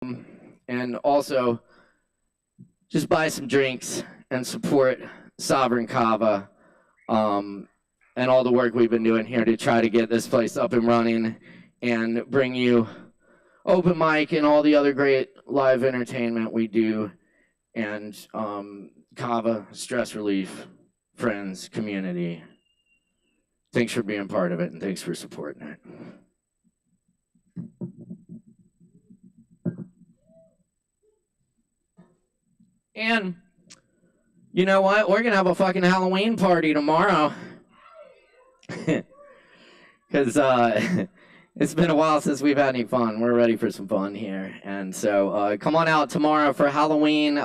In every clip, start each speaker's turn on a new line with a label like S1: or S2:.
S1: And also, just buy some drinks and support Sovereign Kava and all the work we've been doing here to try to get this place up and running and bring you open mic and all the other great live entertainment we do, and Kava, stress relief, friends, community. Thanks for being part of it, and thanks for supporting it. And you know what? We're going to have a fucking Halloween party tomorrow. Because it's been a while since we've had any fun. We're ready for some fun here. And so come on out tomorrow for Halloween,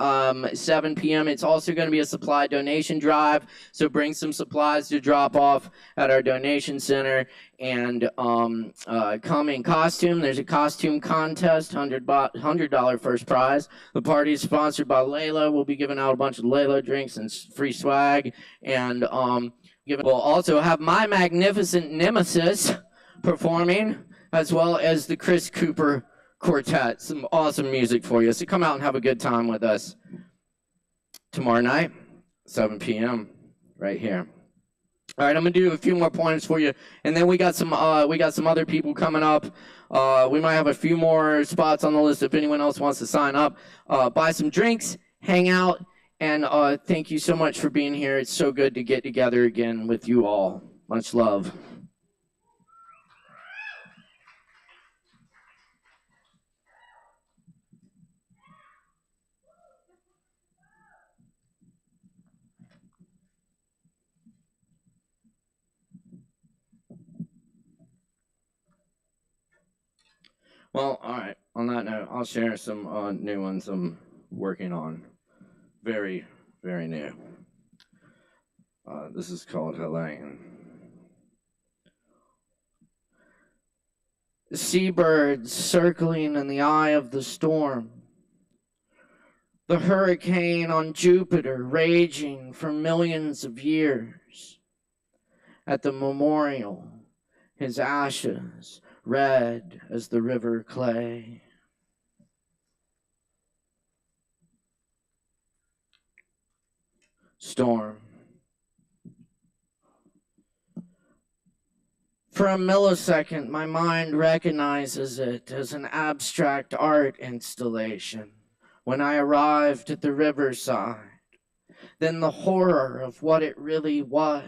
S1: 7 p.m. It's also going to be a supply donation drive. So bring some supplies to drop off at our donation center. And come in costume. There's a costume contest, $100 first prize. The party is sponsored by Layla. We'll be giving out a bunch of Layla drinks and free swag. And we'll also have my magnificent nemesis performing, as well as the Chris Cooper Quartet. Some awesome music for you. So come out and have a good time with us tomorrow night, 7 p.m. right here. All right, I'm gonna do a few more points for you, and then we got some other people coming up. We might have a few more spots on the list if anyone else wants to sign up. Buy some drinks, hang out, and thank you so much for being here. It's so good to get together again with you all. Much love. Well, all right. On that note, I'll share some new ones I'm working on. Very, very new. This is called Helene. Seabirds circling in the eye of the storm. The hurricane on Jupiter raging for millions of years. At the memorial, his ashes red as the river clay. Storm. For a millisecond, my mind recognizes it as an abstract art installation when I arrived at the riverside. Then the horror of what it really was.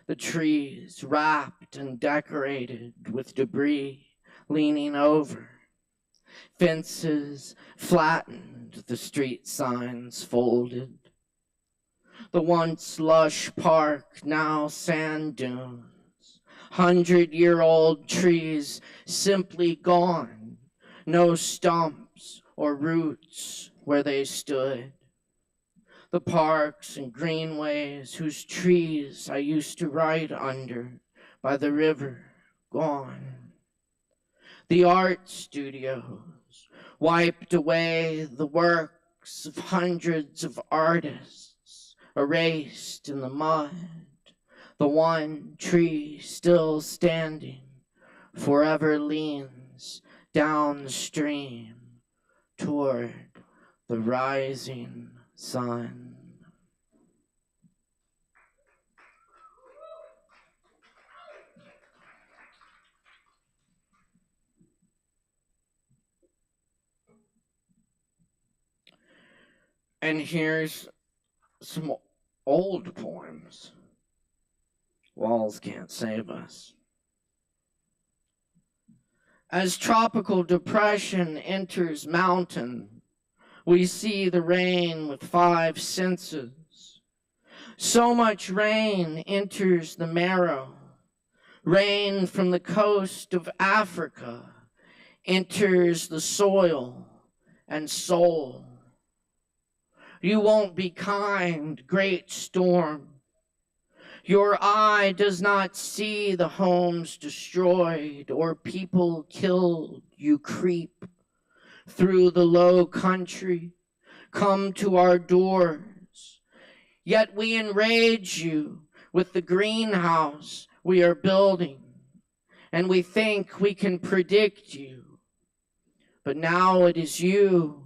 S1: The trees wrapped and decorated with debris leaning over. Fences flattened, the street signs folded. The once lush park, now sand dunes. 100-year-old trees simply gone. No stumps or roots where they stood. The parks and greenways whose trees I used to ride under by the river, gone. The art studios wiped away the works of hundreds of artists, erased in the mud. The one tree still standing forever leans downstream toward the rising sun. And here's some old poems. Walls can't save us. As tropical depression enters mountain, we see the rain with 5 senses. So much rain enters the marrow. Rain from the coast of Africa enters the soil and soul. You won't be kind, great storm. Your eye does not see the homes destroyed or people killed. You creep through the low country, come to our doors. Yet we enrage you with the greenhouse we are building, and we think we can predict you. But now it is you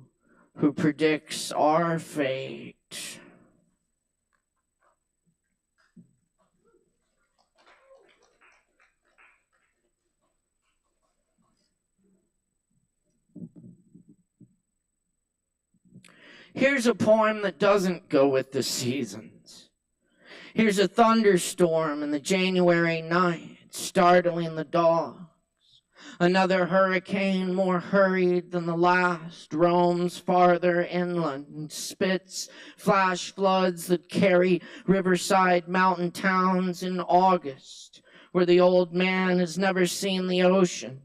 S1: who predicts our fate. Here's a poem that doesn't go with the seasons. Here's a thunderstorm in the January night, startling the dogs. Another hurricane, more hurried than the last, roams farther inland, spits flash floods that carry riverside mountain towns in August, where the old man has never seen the ocean.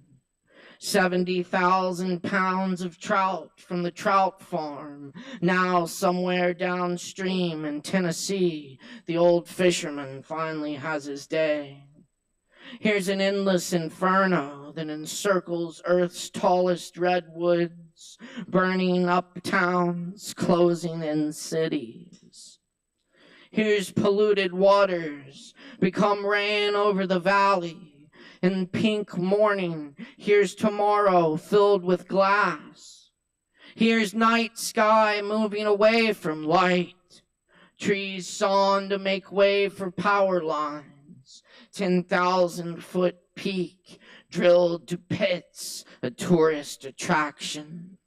S1: 70,000 pounds of trout from the trout farm. Now somewhere downstream in Tennessee, the old fisherman finally has his day. Here's an endless inferno that encircles Earth's tallest redwoods, burning up towns, closing in cities. Here's polluted waters become rain over the valley. In pink morning, here's tomorrow filled with glass. Here's night sky moving away from light. Trees sawn to make way for power lines. 10,000-foot peak drilled to pits, a tourist attraction.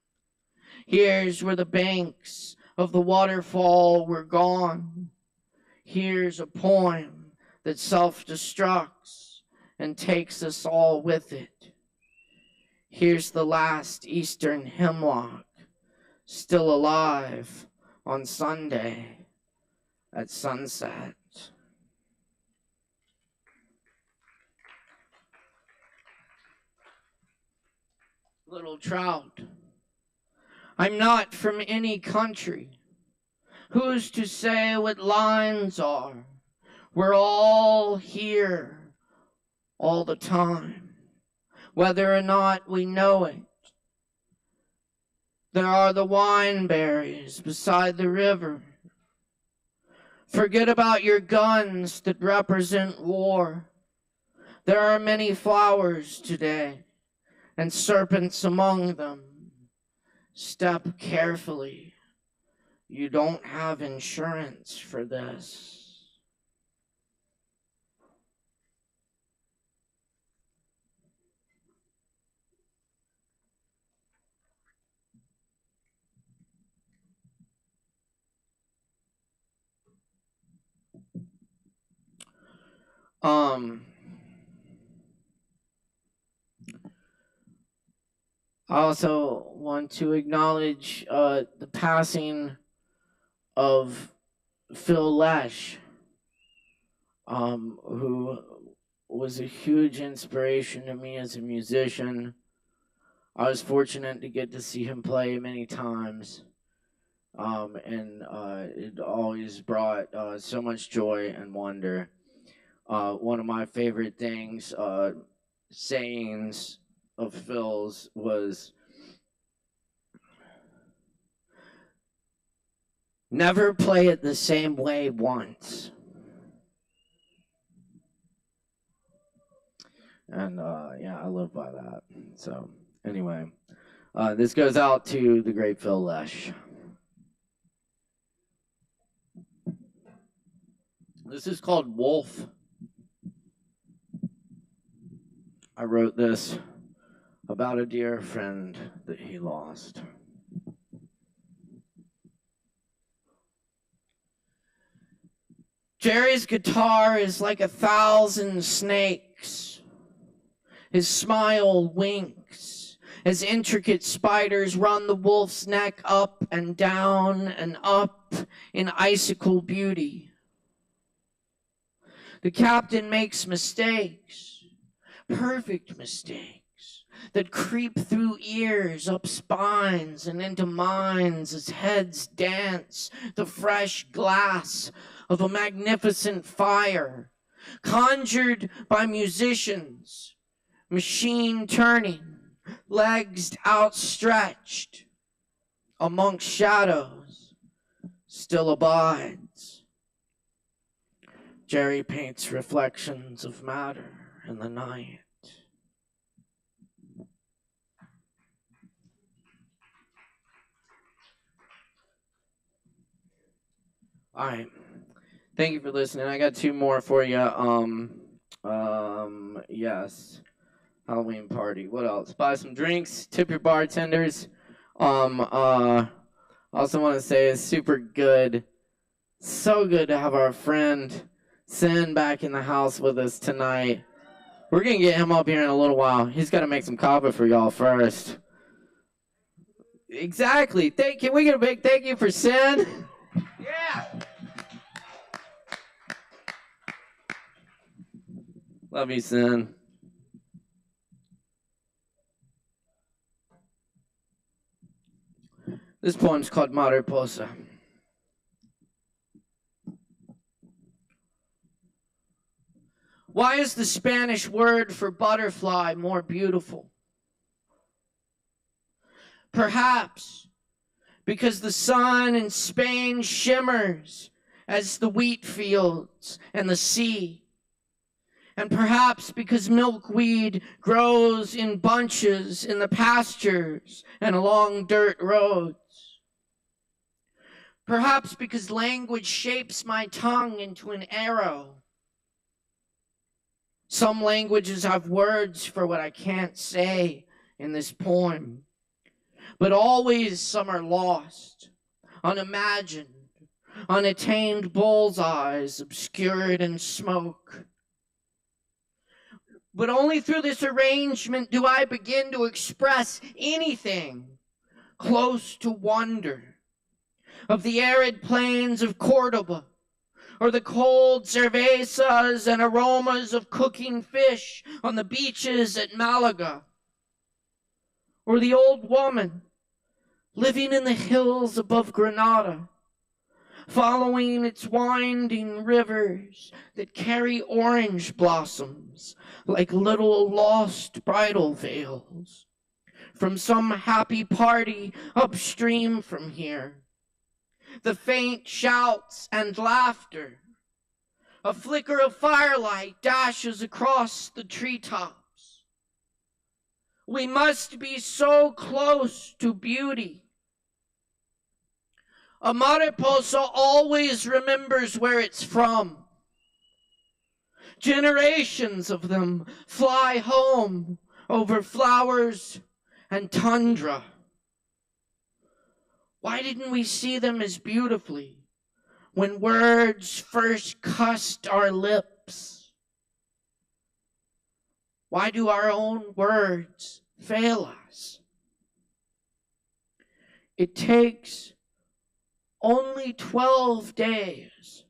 S1: Here's where the banks of the waterfall were gone. Here's a poem that self-destructs and takes us all with it. Here's the last eastern hemlock, still alive on Sunday at sunset. Little trout, I'm not from any country. Who's to say what lines are? We're all here all the time, whether or not we know it. There are the wineberries beside the river. Forget about your guns that represent war. There are many flowers today, and serpents among them. Step carefully. You don't have insurance for this. I also want to acknowledge the passing of Phil Lesh, who was a huge inspiration to me as a musician. I was fortunate to get to see him play many times, and it always brought so much joy and wonder. One of my favorite things, sayings of Phil's was, never play it the same way once. And yeah, I live by that. So anyway, this goes out to the great Phil Lesh. This is called Wolf. I wrote this about a dear friend that he lost. Jerry's guitar is like 1,000 snakes. His smile winks as intricate spiders run the wolf's neck up and down and up in icicle beauty. The captain makes mistakes, perfect mistakes, that creep through ears, up spines, and into minds as heads dance the fresh glass of a magnificent fire, conjured by musicians, machine turning, legs outstretched, amongst shadows, still abides. Jerry paints reflections of matter in the night. All right. Thank you for listening. I got 2 more for you. Yes. Halloween party. What else? Buy some drinks. Tip your bartenders. Also want to say it's super good. So good to have our friend Sin back in the house with us tonight. We're going to get him up here in a little while. He's got to make some kava for y'all first. Exactly. Can we get a big thank you for Sin? Yeah. Love you, Sin. This poem's called Mariposa. Why is the Spanish word for butterfly more beautiful? Perhaps because the sun in Spain shimmers as the wheat fields and the sea. And perhaps because milkweed grows in bunches in the pastures and along dirt roads. Perhaps because language shapes my tongue into an arrow. Some languages have words for what I can't say in this poem. But always some are lost, unimagined, unattained bullseyes obscured in smoke. But only through this arrangement do I begin to express anything close to wonder of the arid plains of Cordoba, or the cold cervezas and aromas of cooking fish on the beaches at Malaga, or the old woman living in the hills above Granada, following its winding rivers that carry orange blossoms like little lost bridal veils from some happy party upstream from here. The faint shouts and laughter, a flicker of firelight dashes across the treetops. We must be so close to beauty. A mariposa always remembers where it's from. Generations of them fly home over flowers and tundra. Why didn't we see them as beautifully when words first cussed our lips? Why do our own words fail us? It takes only 12 days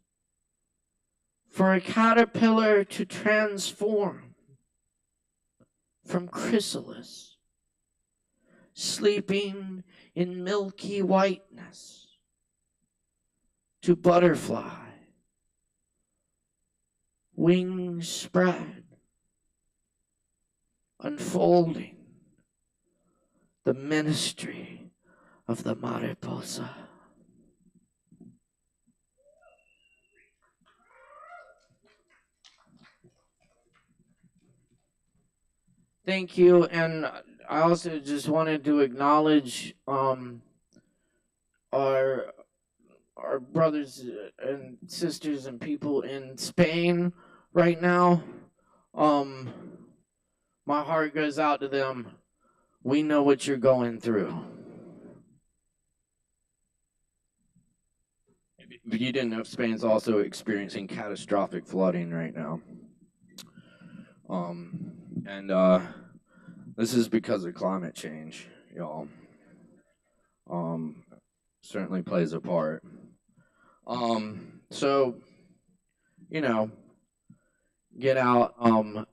S1: for a caterpillar to transform from chrysalis, sleeping in milky whiteness, to butterfly, wings spread, unfolding the ministry of the mariposa. Thank you, and I also just wanted to acknowledge our brothers and sisters and people in Spain right now. My heart goes out to them. We know what you're going through. But you didn't know Spain's also experiencing catastrophic flooding right now. And this is because of climate change, y'all. Certainly plays a part. So, you know, get out and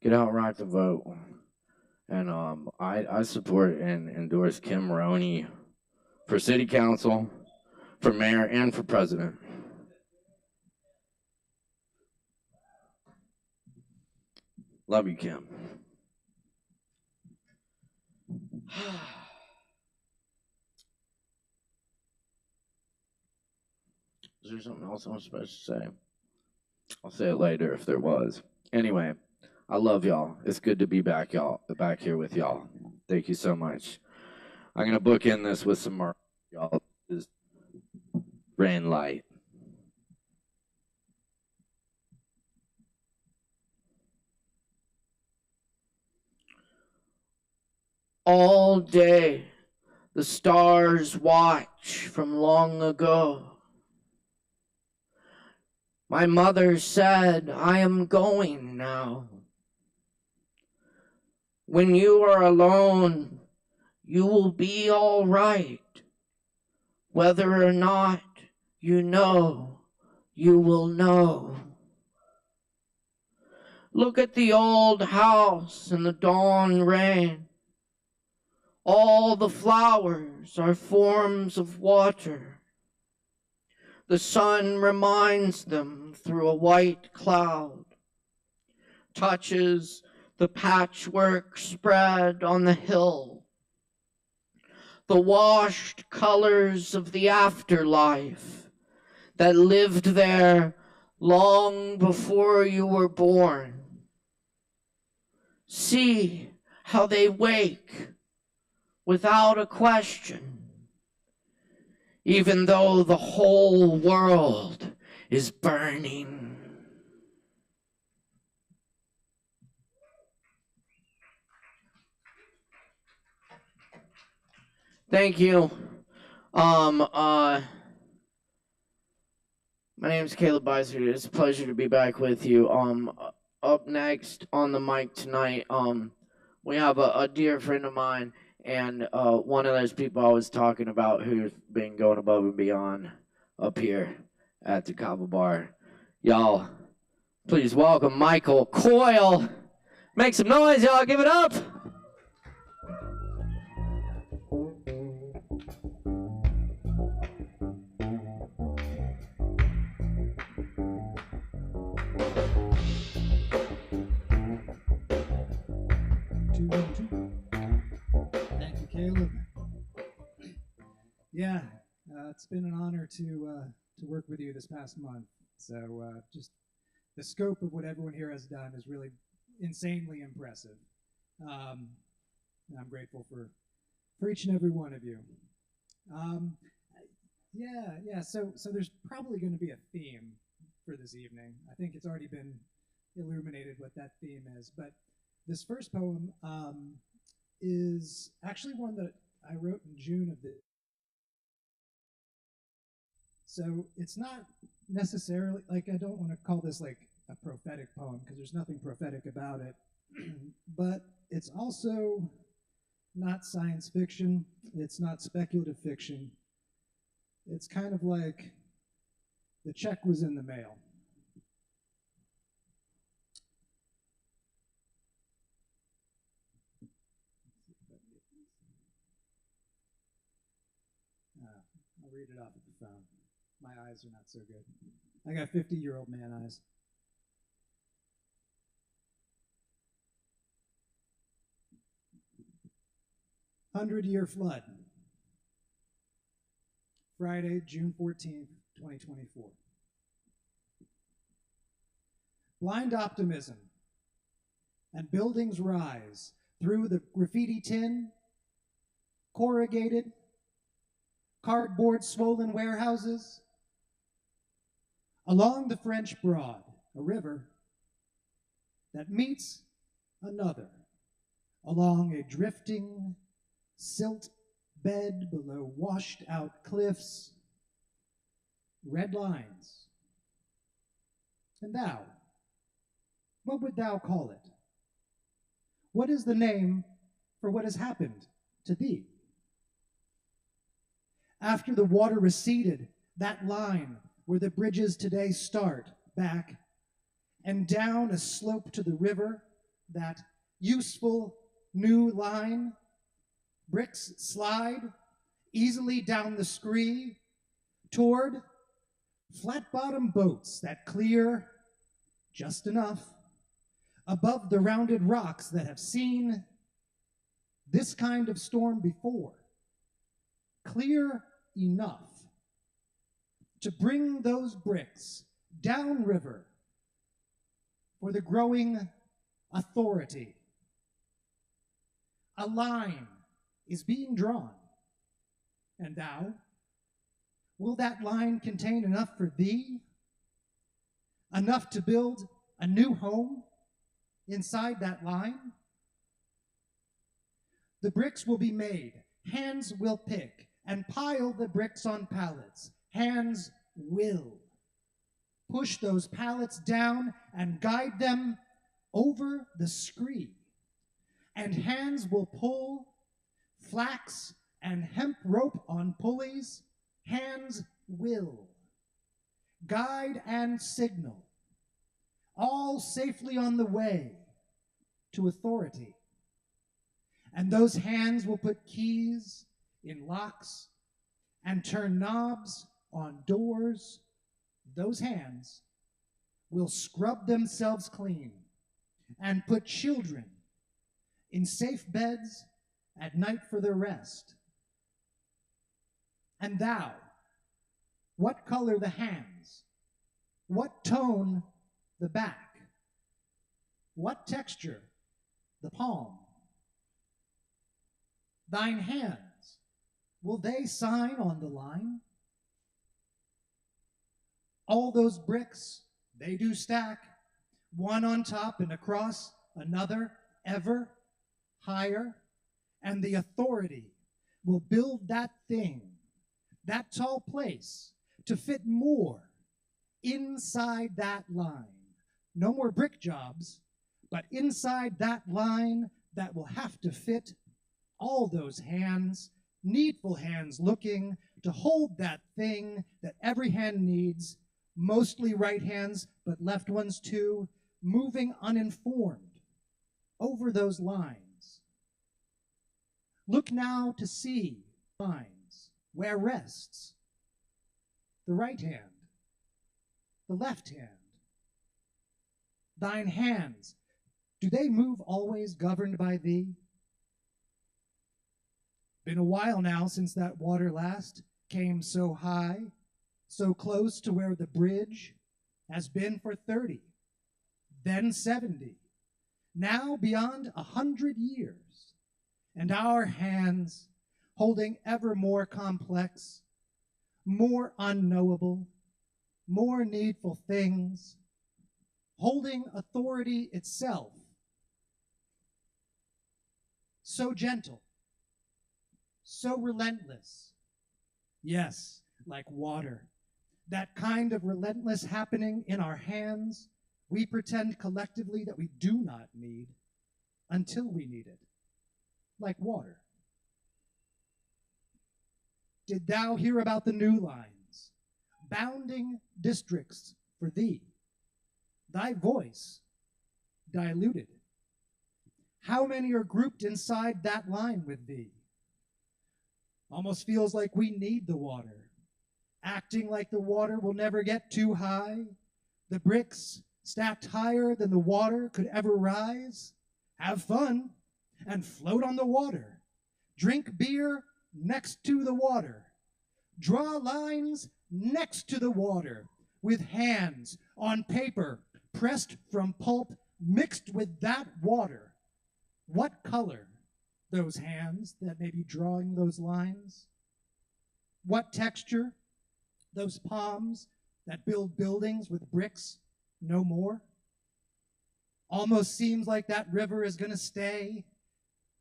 S1: get out, rock the vote. And I support and endorse Kim Roney for city council, for mayor, and for president. Love you, Kim. Is there something else I'm supposed to say? I'll say it later if there was. Anyway, I love y'all. It's good to be back, y'all. Back here with y'all. Thank you so much. I'm gonna bookend this with some more, y'all. Rain light. All day the stars watch from long ago. My mother said, I am going now. When you are alone, you will be all right. Whether or not you know, you will know. Look at the old house in the dawn rain. All the flowers are forms of water. The sun reminds them through a white cloud, touches the patchwork spread on the hill, the washed colors of the afterlife that lived there long before you were born. See how they wake without a question, even though the whole world is burning. Thank you. My name's Caleb Beiser. It's a pleasure to be back with you. Up next on the mic tonight, we have a dear friend of mine, and one of those people I was talking about who's been going above and beyond up here at the Kava bar. Y'all, please welcome Michael Coyle. Make some noise, y'all. Give it up.
S2: Thank you, Caleb. Yeah, it's been an honor to work with you this past month. So just the scope of what everyone here has done is really insanely impressive. And I'm grateful for each and every one of you. Yeah. So there's probably going to be a theme for this evening. I think it's already been illuminated what that theme is. But this first poem is actually one that I wrote in June of the. So it's not necessarily like I don't want to call this like a prophetic poem because there's nothing prophetic about it, but it's also not science fiction. It's not speculative fiction. It's kind of like the check was in the mail. I'll read it off of the phone. My eyes are not so good. I got 50-year-old man eyes. Hundred-year flood. Friday, June 14th, 2024. Blind optimism and buildings rise through the graffiti tin, corrugated, cardboard swollen warehouses, along the French Broad, a river that meets another along a drifting silt bed below washed out cliffs, red lines. And thou, what would thou call it? What is the name for what has happened to thee? After the water receded, that line where the bridges today start back and down a slope to the river, that useful new line, bricks slide easily down the scree toward flat-bottom boats that clear just enough above the rounded rocks that have seen this kind of storm before, clear enough to bring those bricks downriver for the growing authority. A line is being drawn, and thou, Will that line contain enough for thee? Enough to build a new home inside that line? The bricks will be made, hands will pick, and pile the bricks on pallets. Hands will push those pallets down and guide them over the scree. And hands will pull flax and hemp rope on pulleys. Hands will guide and signal, all safely on the way to authority. And those hands will put keys in locks and turn knobs on doors. Those hands will scrub themselves clean and put children in safe beds at night for their rest. And thou, what color the hands? What tone the back? What texture the palm? Thine hands, will they sign on the line? All those bricks, they do stack, one on top and across another, ever higher, and the authority will build that thing, that tall place, to fit more inside that line. No more brick jobs, but inside that line that will have to fit all those hands, needful hands looking to hold that thing that every hand needs, mostly right hands, but left ones too, moving uninformed over those lines. Look now to see lines where rests the right hand, the left hand. Thine hands, do they move always governed by thee? Been a while now since that water last came so high, so close to where the bridge has been for 30, then 70, now beyond 100 years, and our hands holding ever more complex, more unknowable, more needful things, holding authority itself, so gentle, so relentless. Yes, like water. That kind of relentless happening in our hands, we pretend collectively that we do not need until we need it. Like water. Did thou hear about the new lines, bounding districts for thee? Thy voice diluted. How many are grouped inside that line with thee? Almost feels like we need the water, acting like the water will never get too high, the bricks stacked higher than the water could ever rise. Have fun and float on the water. Drink beer next to the water. Draw lines next to the water with hands on paper pressed from pulp mixed with that water. What color those hands that may be drawing those lines? What texture those palms that build buildings with bricks no more? Almost seems like that river is going to stay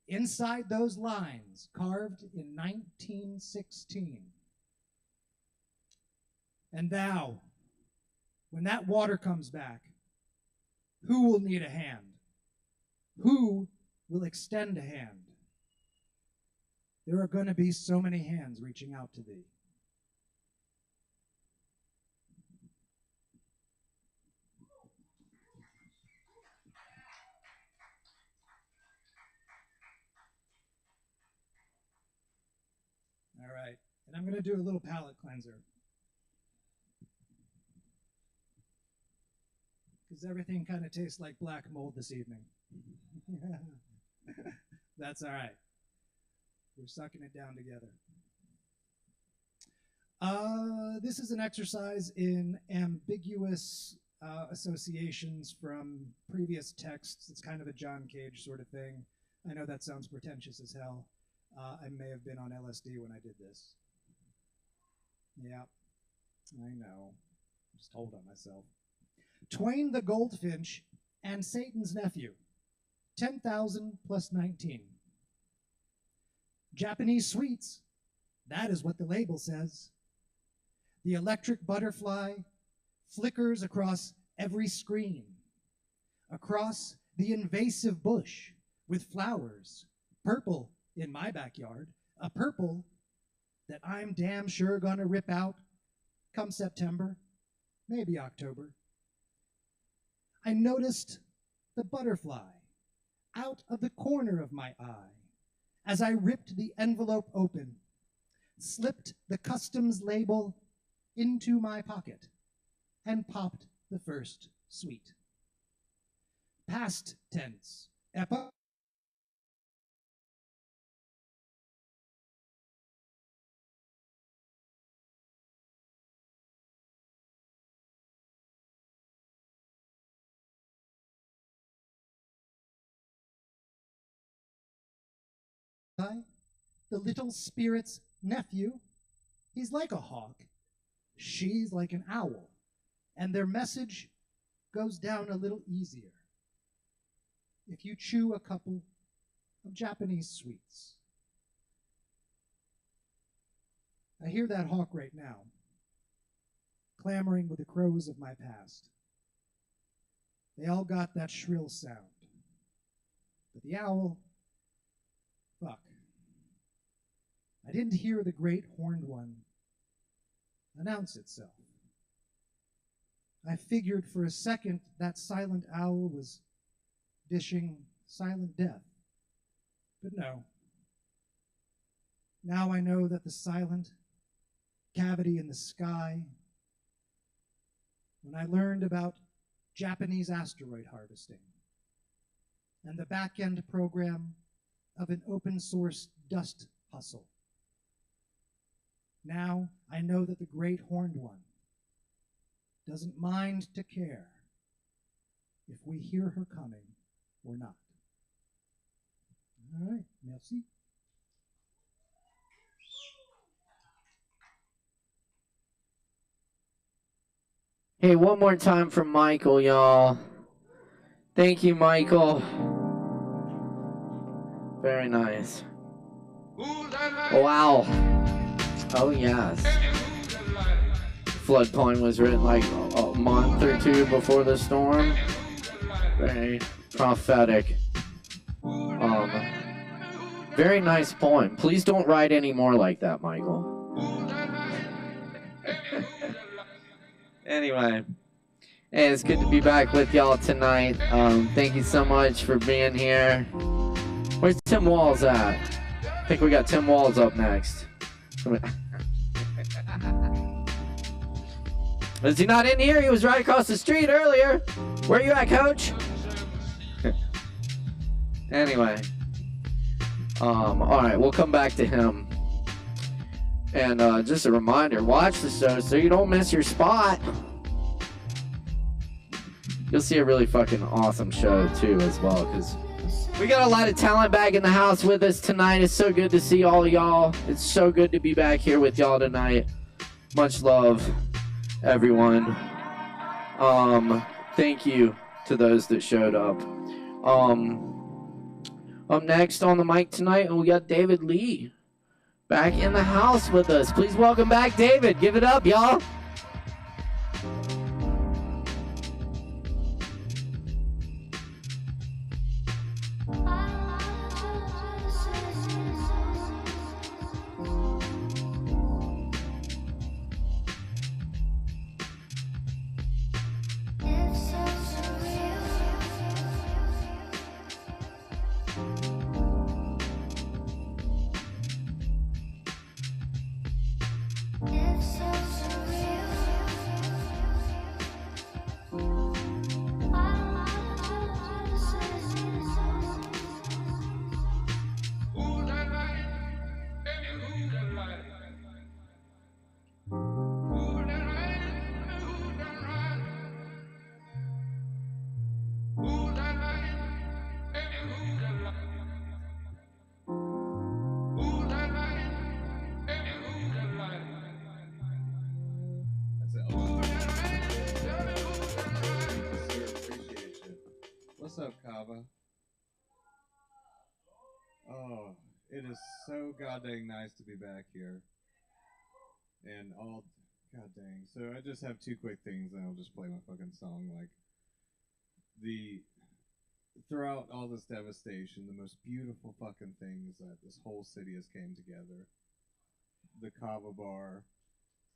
S2: inside those lines carved in 1916. And thou, when that water comes back, who will need a hand? Who will extend a hand? There are going to be so many hands reaching out to thee. All right, and I'm going to do a little palate cleanser. Because everything kind of tastes like black mold this evening. That's all right. We're sucking it down together. This is an exercise in ambiguous associations from previous texts. It's kind of a John Cage sort of thing. I know that sounds pretentious as hell. I may have been on LSD when I did this. Yeah, I know. Just hold on myself. Twain the goldfinch and Satan's nephew. 10,000 plus 19. Japanese sweets. That is what the label says. The electric butterfly flickers across every screen, across the invasive bush with flowers, purple in my backyard, a purple that I'm damn sure gonna rip out come September, maybe October. I noticed the butterfly out of the corner of my eye as I ripped the envelope open, slipped the customs label into my pocket, and popped the first sweet. Past tense. The little spirit's nephew, he's like a hawk. She's like an owl. And their message goes down a little easier if you chew a couple of Japanese sweets. I hear that hawk right now, clamoring with the crows of my past. They all got that shrill sound. But the owl, fuck. I didn't hear the great horned one announce itself. I figured for a second that silent owl was dishing silent death. But no. Now I know that the silent cavity in the sky, when I learned about Japanese asteroid harvesting and the back-end program of an open source dust hustle. Now I know that the great horned one doesn't mind to care if we hear her coming or not. All right, merci.
S1: Hey, one more time for Michael, y'all. Thank you, Michael. Very nice. Wow. Oh, yes. Floodplain was written like a month or two before the storm. Very prophetic. Very nice poem. Please don't write any more like that, Michael. Anyway. Hey, it's good to be back with y'all tonight. Thank you so much for being here. Where's Tim Walls at? I think we got Tim Walls up next. Is he not in here? He was right across the street earlier. Where are you at, coach? Anyway. Alright, we'll come back to him. And just a reminder, watch the show so you don't miss your spot. You'll see a really fucking awesome show too as well, because we got a lot of talent back in the house with us tonight. It's so good to see all of y'all. It's so good to be back here with y'all tonight. Much love, everyone. Thank you to those that showed up. Up next on the mic tonight, we got David Lee back in the house with us. Please welcome back David. Give it up, y'all.
S3: It's so surreal. up, Kava? Oh, it is so goddamn nice to be back here. And all, god dang. So I just have two quick things, and I'll just play my fucking song. Like the throughout all this devastation, the most beautiful fucking thing is that this whole city has came together. The Kava bar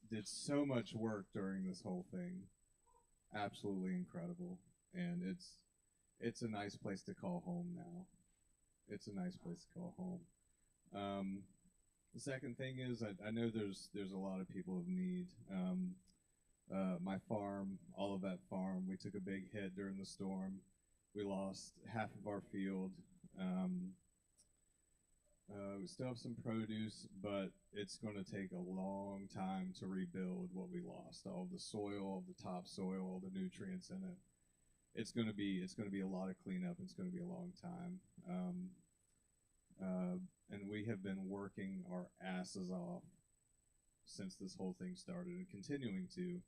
S3: did so much work during this whole thing. Absolutely incredible, and it's a nice place to call home now. It's a nice place to call home. The second thing is I know there's a lot of people of need. My farm, all of that farm, we took a big hit during the storm. We lost half of our field. Um, we still have some produce, but it's going to take a long time to rebuild what we lost. All the soil, all the topsoil, all the nutrients in it. It's going to be a lot of cleanup. It's going to be a long time. And we have been working our asses off since this whole thing started, and continuing to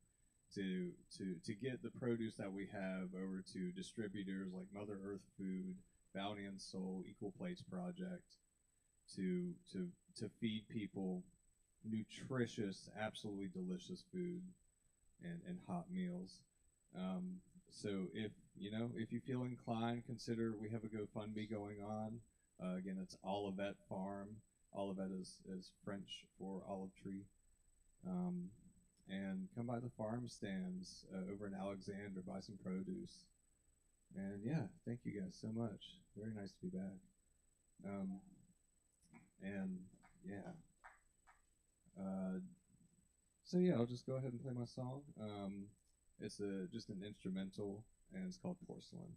S3: get the produce that we have over to distributors like Mother Earth Food, Bounty and Soul, Equal Plates Project, to to feed people nutritious, absolutely delicious food and hot meals. So if you feel inclined, consider we have a GoFundMe going on. Again, it's Olivet Farm. Olivet is French for olive tree. And come by the farm stands over in Alexander, buy some produce. And yeah, thank you guys so much. Very nice to be back. And yeah. So yeah, I'll just go ahead and play my song. It's just an instrumental, and it's called Porcelain.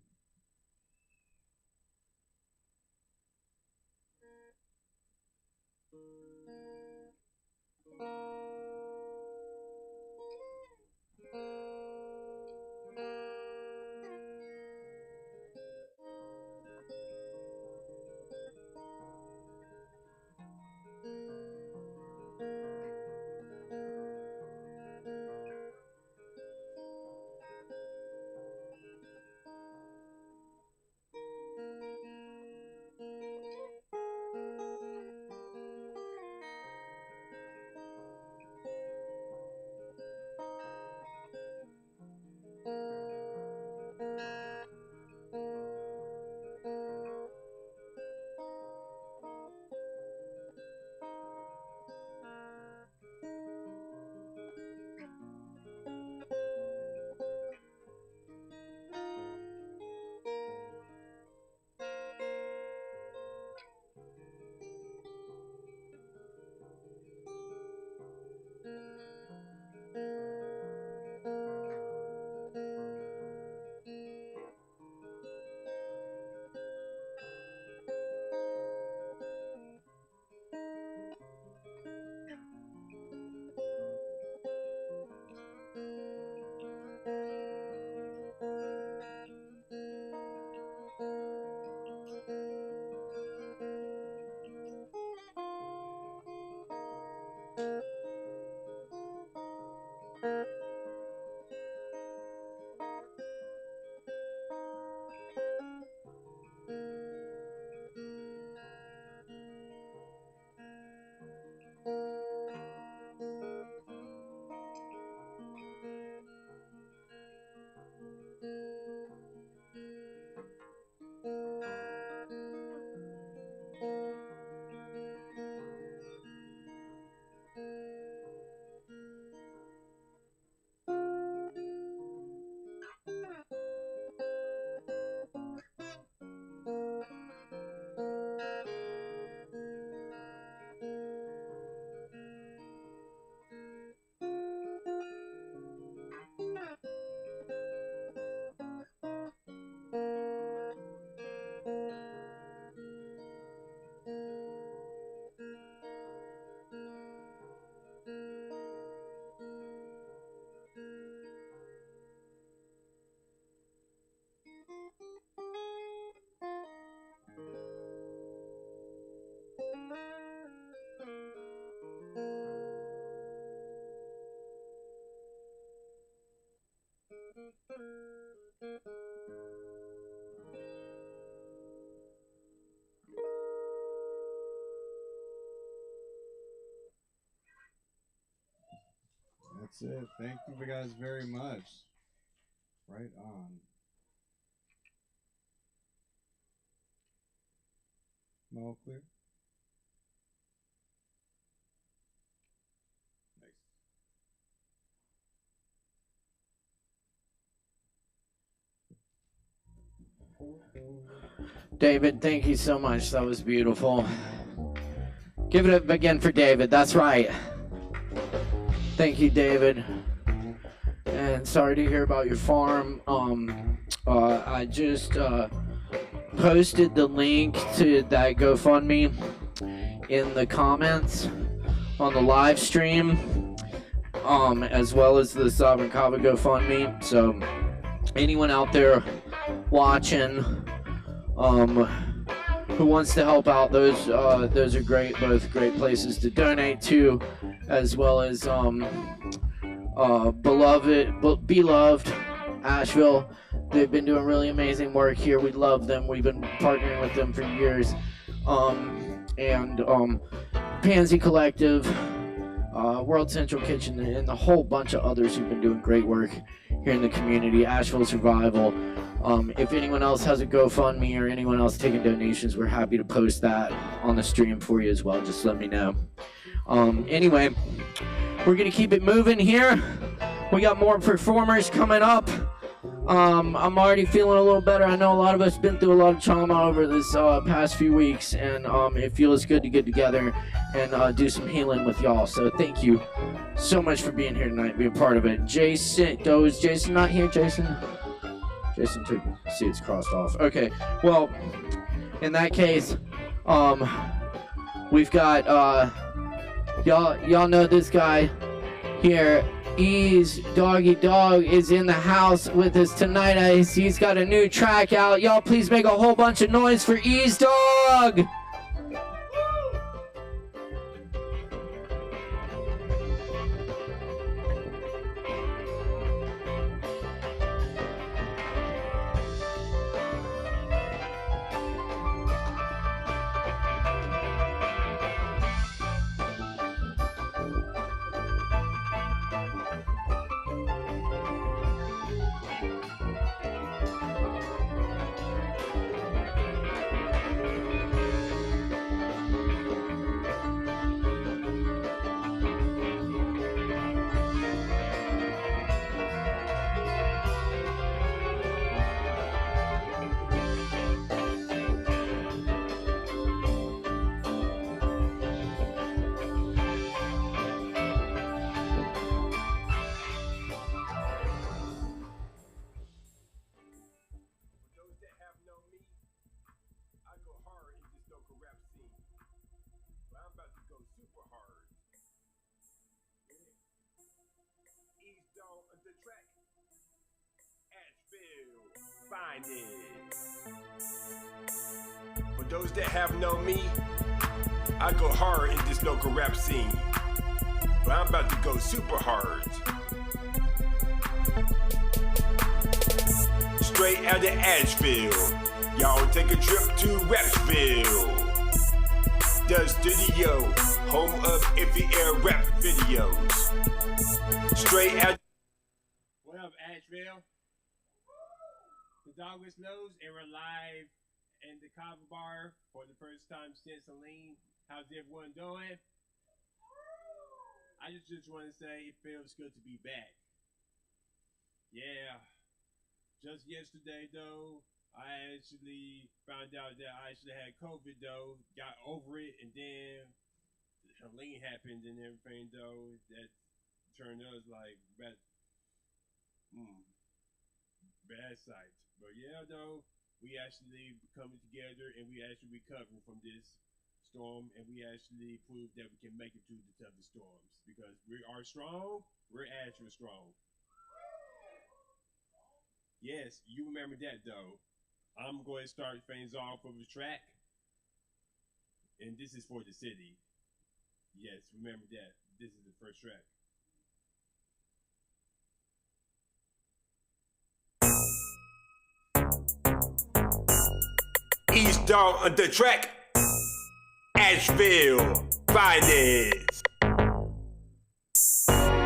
S3: That's it. Thank you guys very much. Right on. All clear? Nice.
S1: David, thank you so much. That was beautiful. Give it up again for David. That's right. Thank you, David. And sorry to hear about your farm. I just posted the link to that GoFundMe in the comments on the live stream, as well as the Sovereign Kava GoFundMe. So anyone out there watching who wants to help out, those are great, both great places to donate to, as well as beloved Asheville. They've been doing really amazing work here. We love them. We've been partnering with them for years. And Pansy Collective, World Central Kitchen, and a whole bunch of others who've been doing great work here in the community. Asheville Survival. If anyone else has a GoFundMe or anyone else taking donations, we're happy to post that on the stream for you as well. Just let me know. Anyway, we're gonna keep it moving here. We got more performers coming up. I'm already feeling a little better. I know a lot of us been through a lot of trauma over this past few weeks, and it feels good to get together and do some healing with y'all. So thank you so much for being here tonight, being part of it. Jason, is Jason not here? Jason took, see, it's crossed off. Okay, well, in that case, we've got y'all know this guy here. Ease Doggy Dog is in the house with us tonight. He's got a new track out. Y'all please make a whole bunch of noise for Ease Dog.
S4: For those that have known me, I go hard in this local rap scene. But I'm about to go super hard. Straight out of Asheville, y'all take a trip to Rapsville. The studio, home of IamAVL rap videos. Straight out.
S5: What up, Asheville? The Douglas knows, and we're live in the Kava bar for the first time since Celine. How's everyone doing? I just want to say it feels good to be back. Yeah. Just yesterday, though, I actually found out that I actually had COVID, though. Got over it, and then Celine happened and everything, though. That turned us like bad sight. But yeah, though, we actually coming together and we actually recovering from this storm, and we actually proved that we can make it through the toughest storms because we are strong. We're actually strong. Yes, you remember that, though. I'm going to start things off with a track, and this is for the city. Yes, remember that. This is the first track.
S4: East Dog on the track. Asheville finest.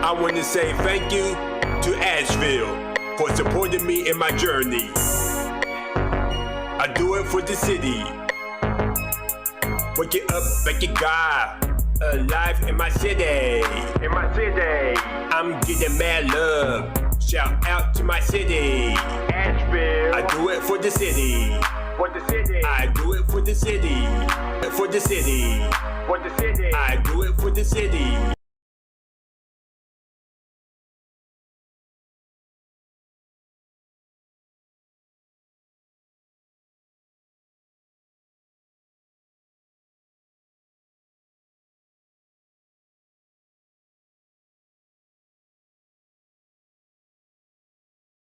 S4: I want to say thank you to Asheville for supporting me in my journey. I do it for the city. Wake it up, thank you God. Alive in my city. In my city. I'm getting mad love. Shout out to my city. Asheville. I do it for the city. For the city. I do it for the city. For the city. For the city. I do it for the city.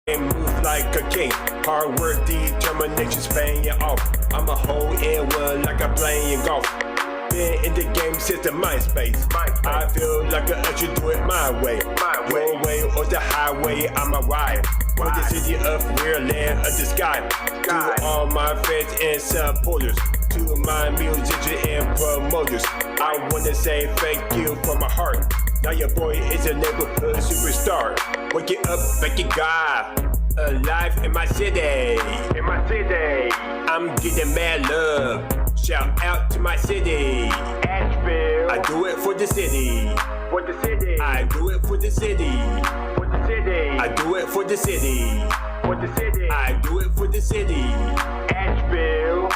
S4: And move like a king. Hard work, determination's paying it off. I'm a hole in one like I'm playing golf. Been in the game since the MySpace. I feel like I should do it my way. Your way or the highway, I'm a ride. For the city of real land of the sky. To all my fans and supporters. To my musicians and promoters. I wanna say thank you from my heart. Now your boy is a neighborhood superstar. Wake it up, thank you God. Alive in my city. In my city. I'm getting mad love. Shout out to my city. Asheville. I do it for the city. For the city. I do it for the city. For the city. I do it for the city. For the city. I do it for the city. Asheville.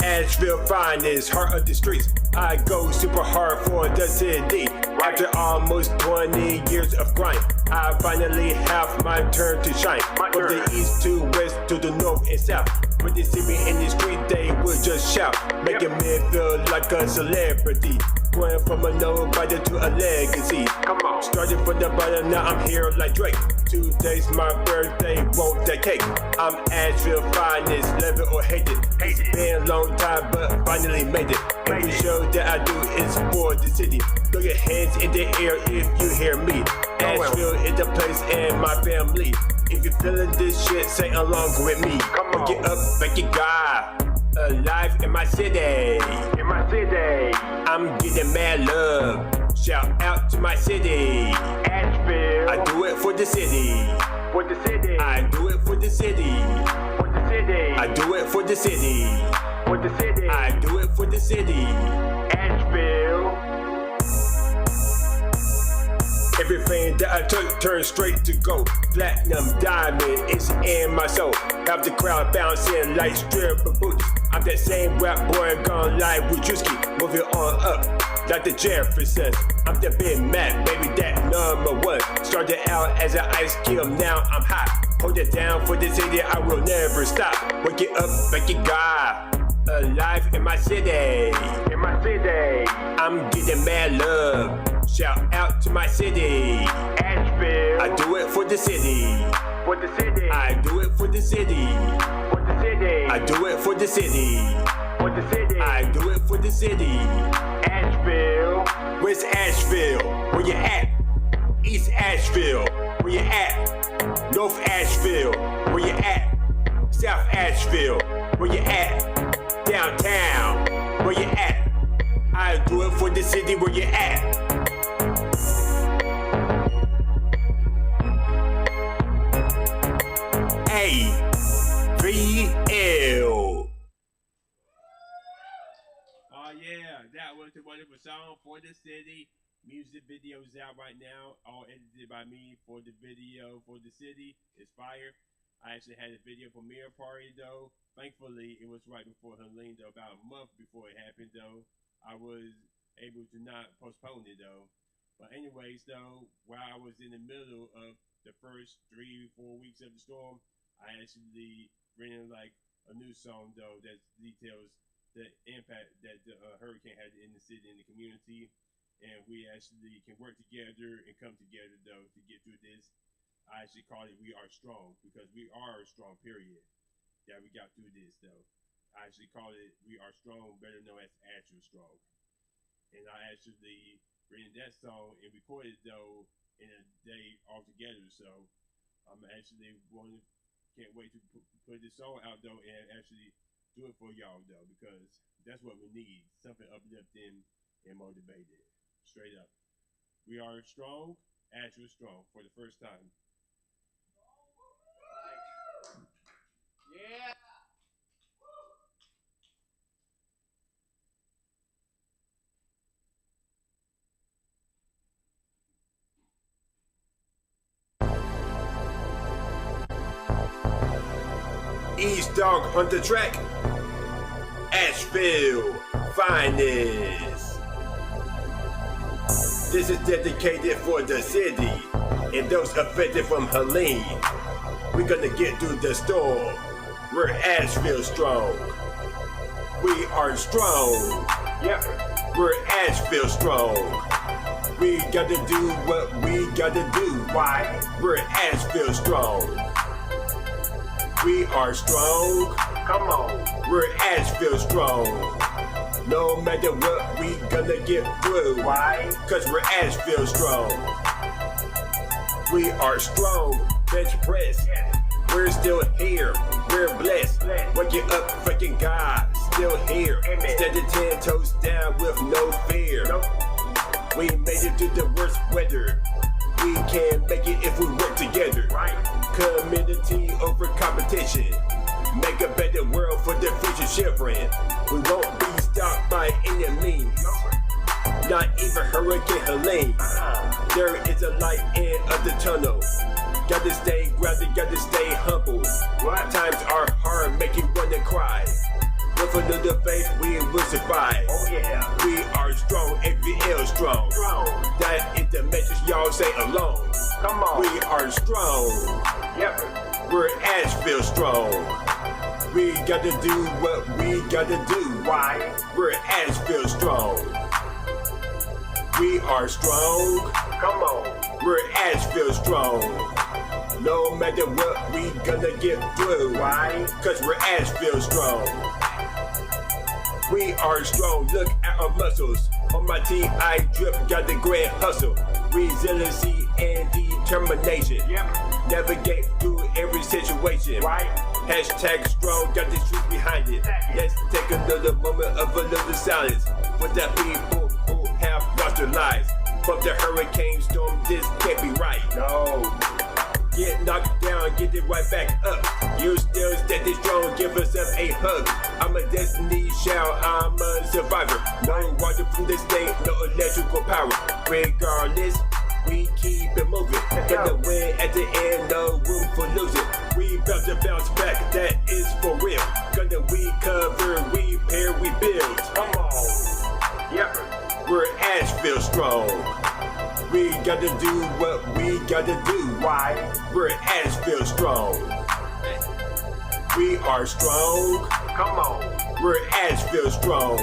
S4: Asheville finest, heart of the streets. I go super hard for the city. After almost 20 years of grind, I finally have my turn to shine. From the east to west to the north and south. When they see me in the street, they will just shout, making me feel like a celebrity. Going from a nobody to a legacy. Come on. Started from the bottom, now I'm here like Drake. Today's my birthday, want that cake. I'm Asheville finest, love it or hate it. It's been a long time, but finally made it. Every show that I do is for the city. Throw your hands in the air if you hear me. Asheville is the place and my family. If you're feeling this shit, say along with me. Come on. Get up, thank you God. Alive in my city. In my city. I'm getting mad love. Shout out to my city. Asheville. I do it for the city. For the city. I do it for the city. For the city. I do it for the city. For the city. I do it for the city. Asheville. Everything that I took turned straight to gold. Platinum diamond is in my soul. Have the crowd bouncing like stripper boots. I'm that same rap boy gone live with Drewski. Moving on up like the Jeffersons. I'm the Big Mac, baby, that number one. Started out as an ice cube, now I'm hot. Hold it down for the city, I will never stop. Wake it up, thank you God. Alive in my city. In my city. I'm getting mad love. Shout out to my city. Asheville. I do it for the city. For the city. I do it for the city. For the city. I do it for the city. For the city. I do it for the city. Asheville. Where's Asheville? Where you at? East Asheville. Where you at? North Asheville. Where you at? South Asheville. Where you at? Downtown. Where you at? I do it for the city. Where you at? IamAVL.
S5: Oh yeah, that was a wonderful song for the city. Music video is out right now, all edited by me for the video for the city. It's fire. I actually had a video premiere party though. Thankfully, it was right before Helene though, about a month before it happened though. I was able to not postpone it though. But anyways though, while I was in the middle of the first 3-4 weeks of the storm, I actually written like a new song though that details the impact that the hurricane had in the city and the community, and we actually can work together and come together though to get through this. I actually call it "We Are Strong" because we are strong. Period. That we got through this though. I actually call it "We Are Strong," better known as "Actual Strong." And I actually written that song and recorded though in a day altogether. So I'm actually can't wait to put this song out though and actually do it for y'all though, because that's what we need, something uplifting and motivated. Straight up. We are strong, Asheville strong for the first time.
S1: Yeah.
S4: East Dog on the track. Asheville finest. This is dedicated for the city and those affected from Helene. We're gonna get through the storm. We're Asheville strong. We are strong. Yep. We're Asheville strong. We gotta do what we gotta do. Why? We're Asheville strong. We are strong. Come on. We're Asheville strong. No matter what, we gonna get through. Why? Cause we're Asheville strong. We are strong. Bench press. We're still here. We're blessed. Waking up, fucking God. Still here. Standing 10 toes down with no fear. We made it through the worst weather. We can make it if we work together. Right. Community over competition. Make a better world for the future children. We won't be stopped by any means. Not even Hurricane Helene. There is a light end of the tunnel. Gotta stay grounded, gotta stay humble. Times are hard, make you wanna cry. With a little faith, we will survive. Oh yeah. We are strong, AVL strong. That is the message y'all say alone. Come on. We are strong. Yep. We're Asheville strong. We gotta do what we gotta do. Why? We're Asheville strong. We are strong. Come on. We're Asheville strong. No matter what, we gonna get through. Why? Cause we're Asheville strong. We are strong, look at our muscles. On my team, I drip, got the grand hustle. Resiliency and determination. Yep. Navigate through every situation. Right. Hashtag strong, got the truth behind it. Let's take another moment of a little silence for the people who have lost their lives. From the hurricane storm, this can't be right. No. Get knocked down, get it right back up. You still steady strong, give yourself a hug. I'm a destiny child, I'm a survivor. No water from the state, no electrical power. Regardless, we keep it moving. Gonna win at the end, no room for losing. We about to bounce back, that is for real. Gonna recover, we pair, we build. Come on. Yep. We're Asheville strong. We gotta do what we gotta do. Why? We're Asheville strong. We are strong. Come on. We're Asheville strong.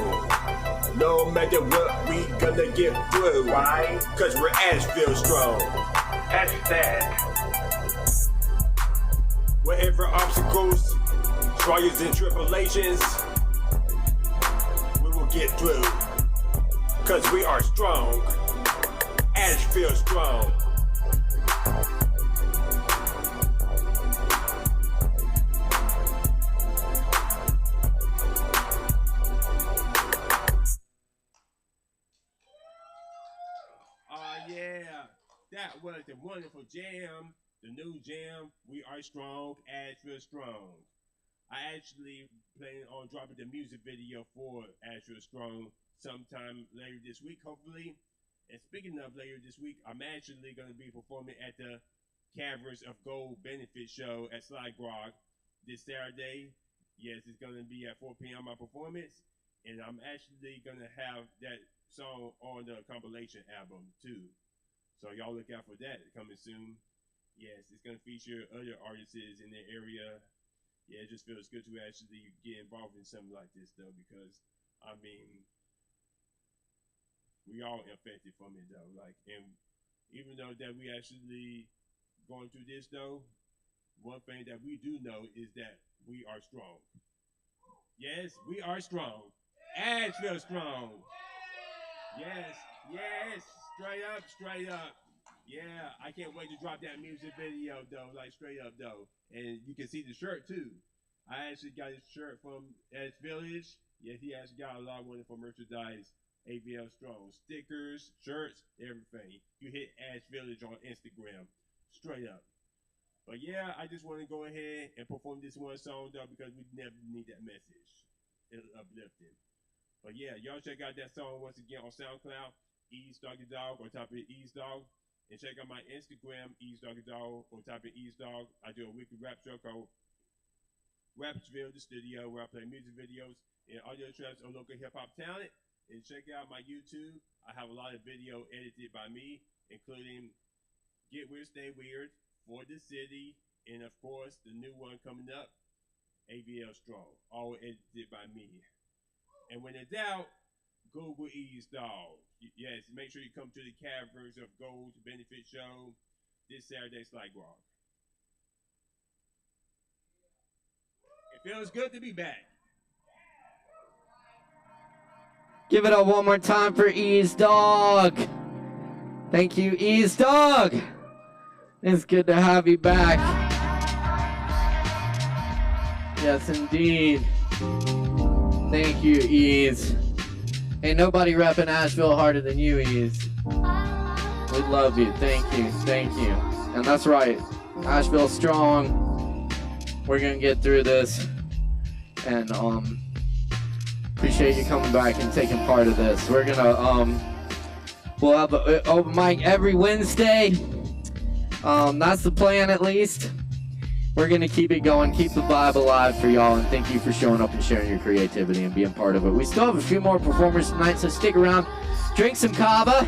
S4: No matter what, we gonna get through. Why? Cause we're Asheville strong. Hashtag. Whatever obstacles, trials and tribulations, we will get through. Cause we are strong. Asheville strong.
S5: Yeah, that was the wonderful jam, the new jam. We are strong, Asheville strong. I actually plan on dropping the music video for Asheville strong sometime later this week, hopefully. And speaking of later this week, I'm actually going to be performing at the Caverns of Gold benefit show at Sly Grog this Saturday. Yes, it's going to be at 4 p.m. my performance. And I'm actually going to have that song on the compilation album too. So y'all look out for that coming soon. Yes, it's going to feature other artists in the area. Yeah, it just feels good to actually get involved in something like this though, because I mean, we all affected from it though. Like, and even though that we actually going through this though, one thing that we do know is that we are strong. Yes, we are strong. Asheville strong. Yes, yes, straight up, straight up. Yeah, I can't wait to drop that music video though, like straight up though. And you can see the shirt too. I actually got his shirt from Edge Village. Yes, he actually got a lot of wonderful merchandise AVL Strong. Stickers, shirts, everything. You hit Ash Village on Instagram. Straight up. But yeah, I just want to go ahead and perform this one song though because we never need that message. It's uplifting. But yeah, y'all check out that song once again on SoundCloud, Ease Doggy Dog, or type in Ease Dog. And check out my Instagram, Ease Doggy Dog, or type in Ease Dog. I do a weekly rap show called Rapsville, the studio, where I play music videos and audio tracks of local hip hop talent. And check out my YouTube. I have a lot of video edited by me, including Get Weird, Stay Weird, For the City, and of course, the new one coming up, AVL Strong, all edited by me. And when in doubt, Google Ease Dog. Yes, make sure you come to the Caverns of Gold benefit show this Saturday, Sly Rock. It feels good to be back.
S1: Give it up one more time for Ease Dog. Thank you, Ease Dog. It's good to have you back. Yes, indeed. Thank you, Ease. Ain't nobody repping Asheville harder than you, Ease. We love you. Thank you. Thank you. And that's right. Asheville strong. We're going to get through this. And appreciate you coming back and taking part of this. We're going to we'll have an open mic every Wednesday. That's the plan, at least. We're going to keep it going, keep the vibe alive for y'all, and thank you for showing up and sharing your creativity and being part of it. We still have a few more performers tonight, so stick around, drink some Kava,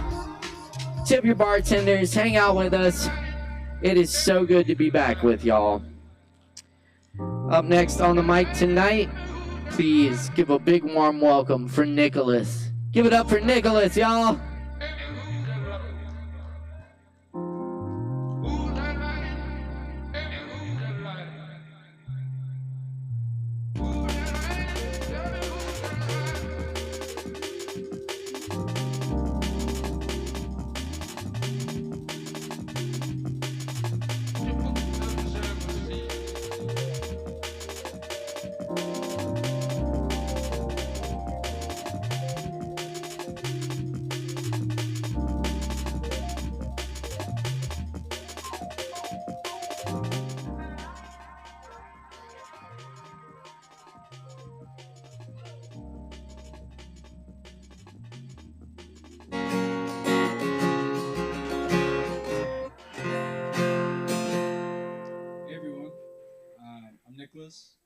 S1: tip your bartenders, hang out with us. It is so good to be back with y'all. Up next on the mic tonight, please give a big warm welcome for Nicholas. Give it up for Nicholas, y'all.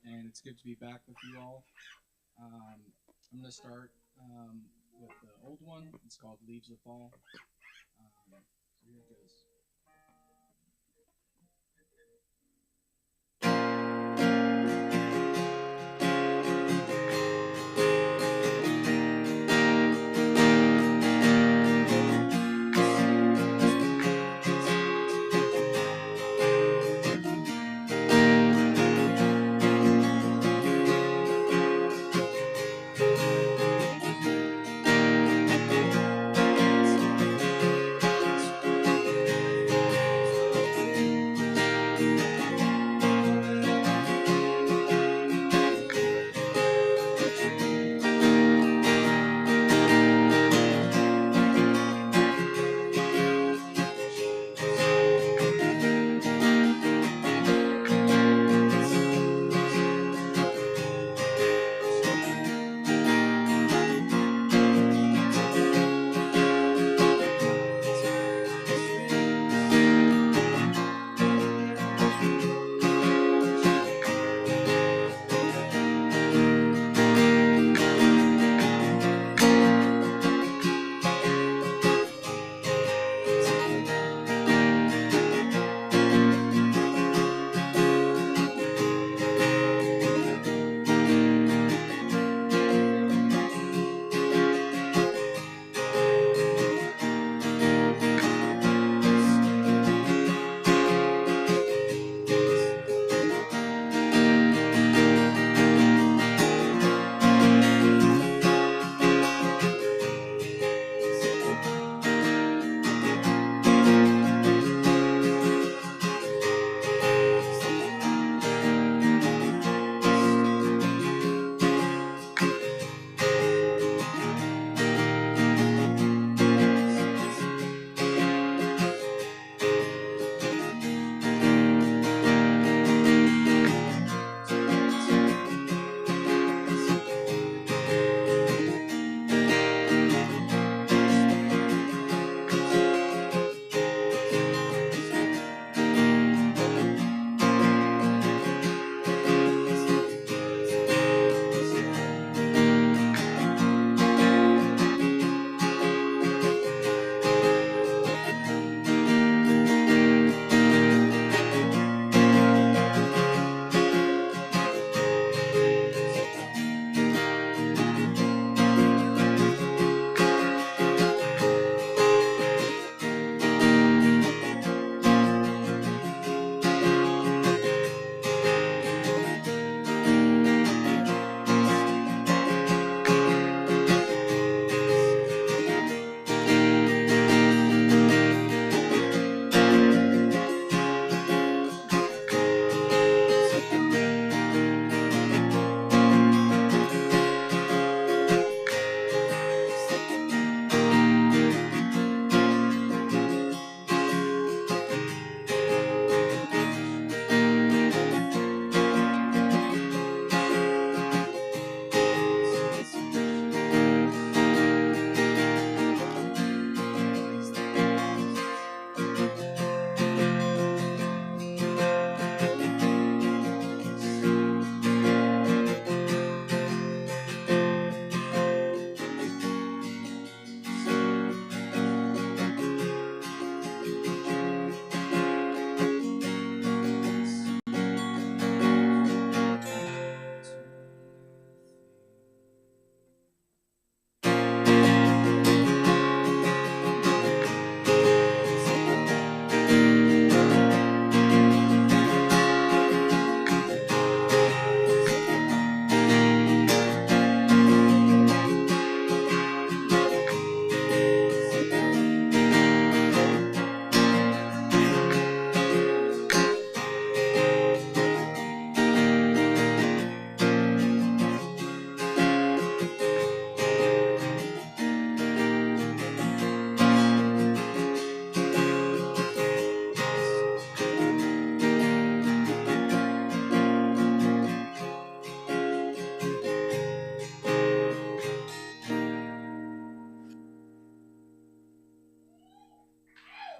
S6: And it's good to be back with you all. I'm going to start with the old one. It's called Leaves of Fall. So here it goes.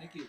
S6: Thank you.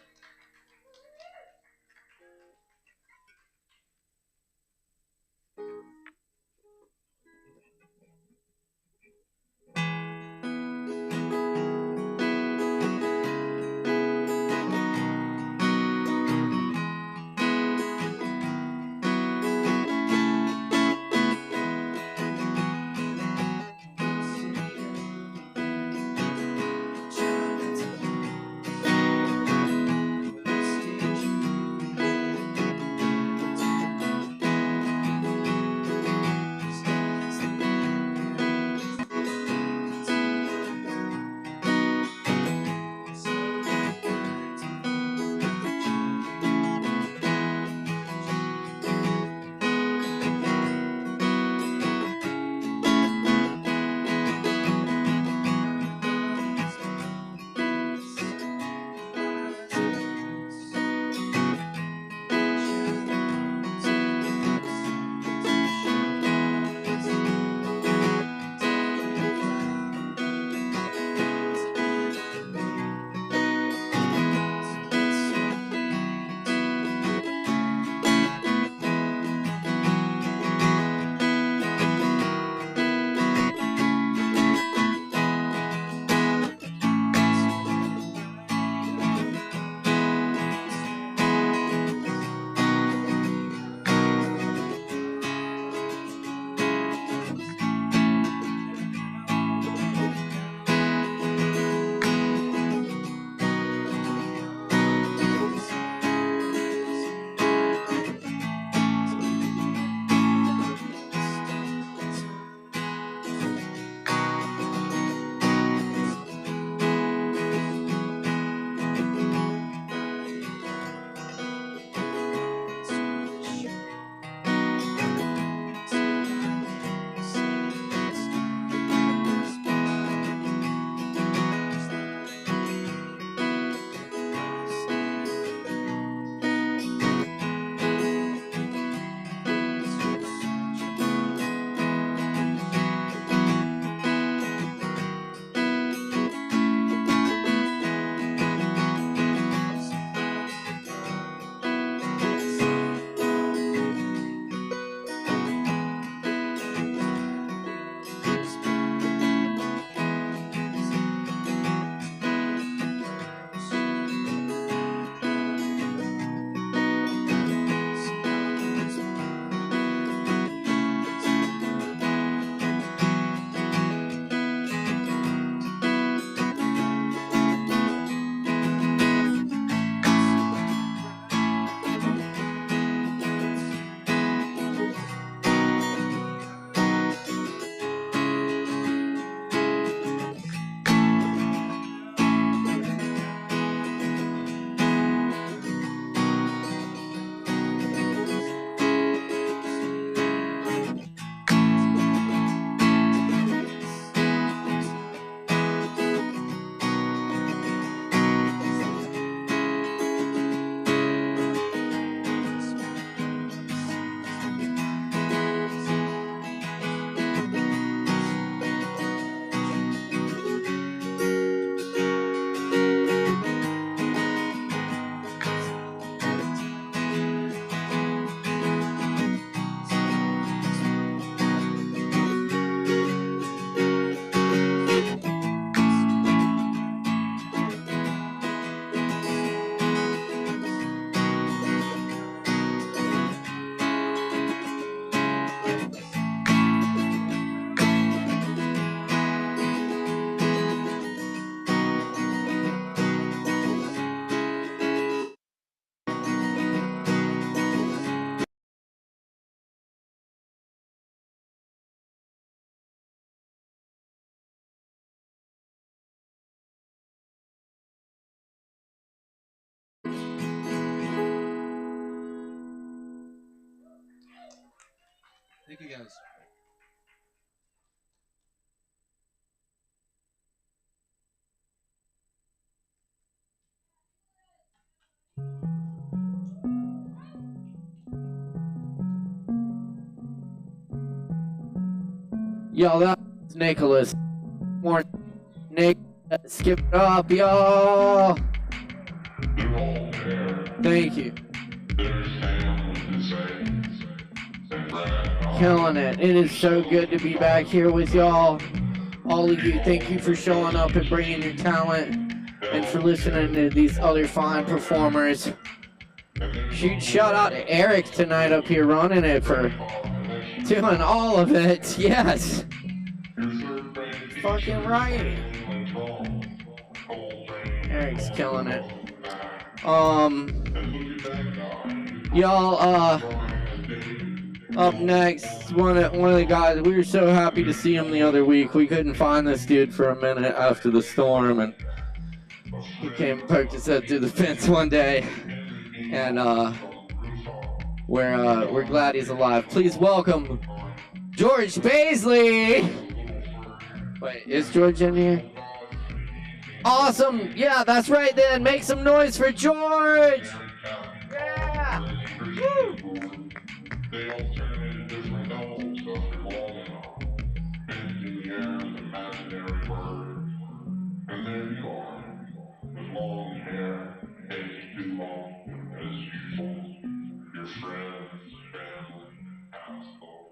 S6: Thank you, guys.
S1: Yo, that's Nicholas. More Nick, skip it up, yo. Thank you. Killing it. It is so good to be back here with y'all. All of you, thank you for showing up and bringing your talent and for listening to these other fine performers. Huge shout out to Eric tonight up here running it for doing all of it. Yes. Fucking right. Eric's killing it. Y'all, up next, one of the guys, we were so happy to see him the other week. We couldn't find this dude for a minute after the storm, and he came and poked his head through the fence one day, and we're glad he's alive. Please welcome George Paisley. Wait, is George in here? Awesome. Yeah, that's right then. Make some noise for George. Yeah. Woo. They all turn into different doubles because they're long enough. And in the air, an imaginary bird. And there you are, with long hair, taking too long, as usual. Your friends, family, household.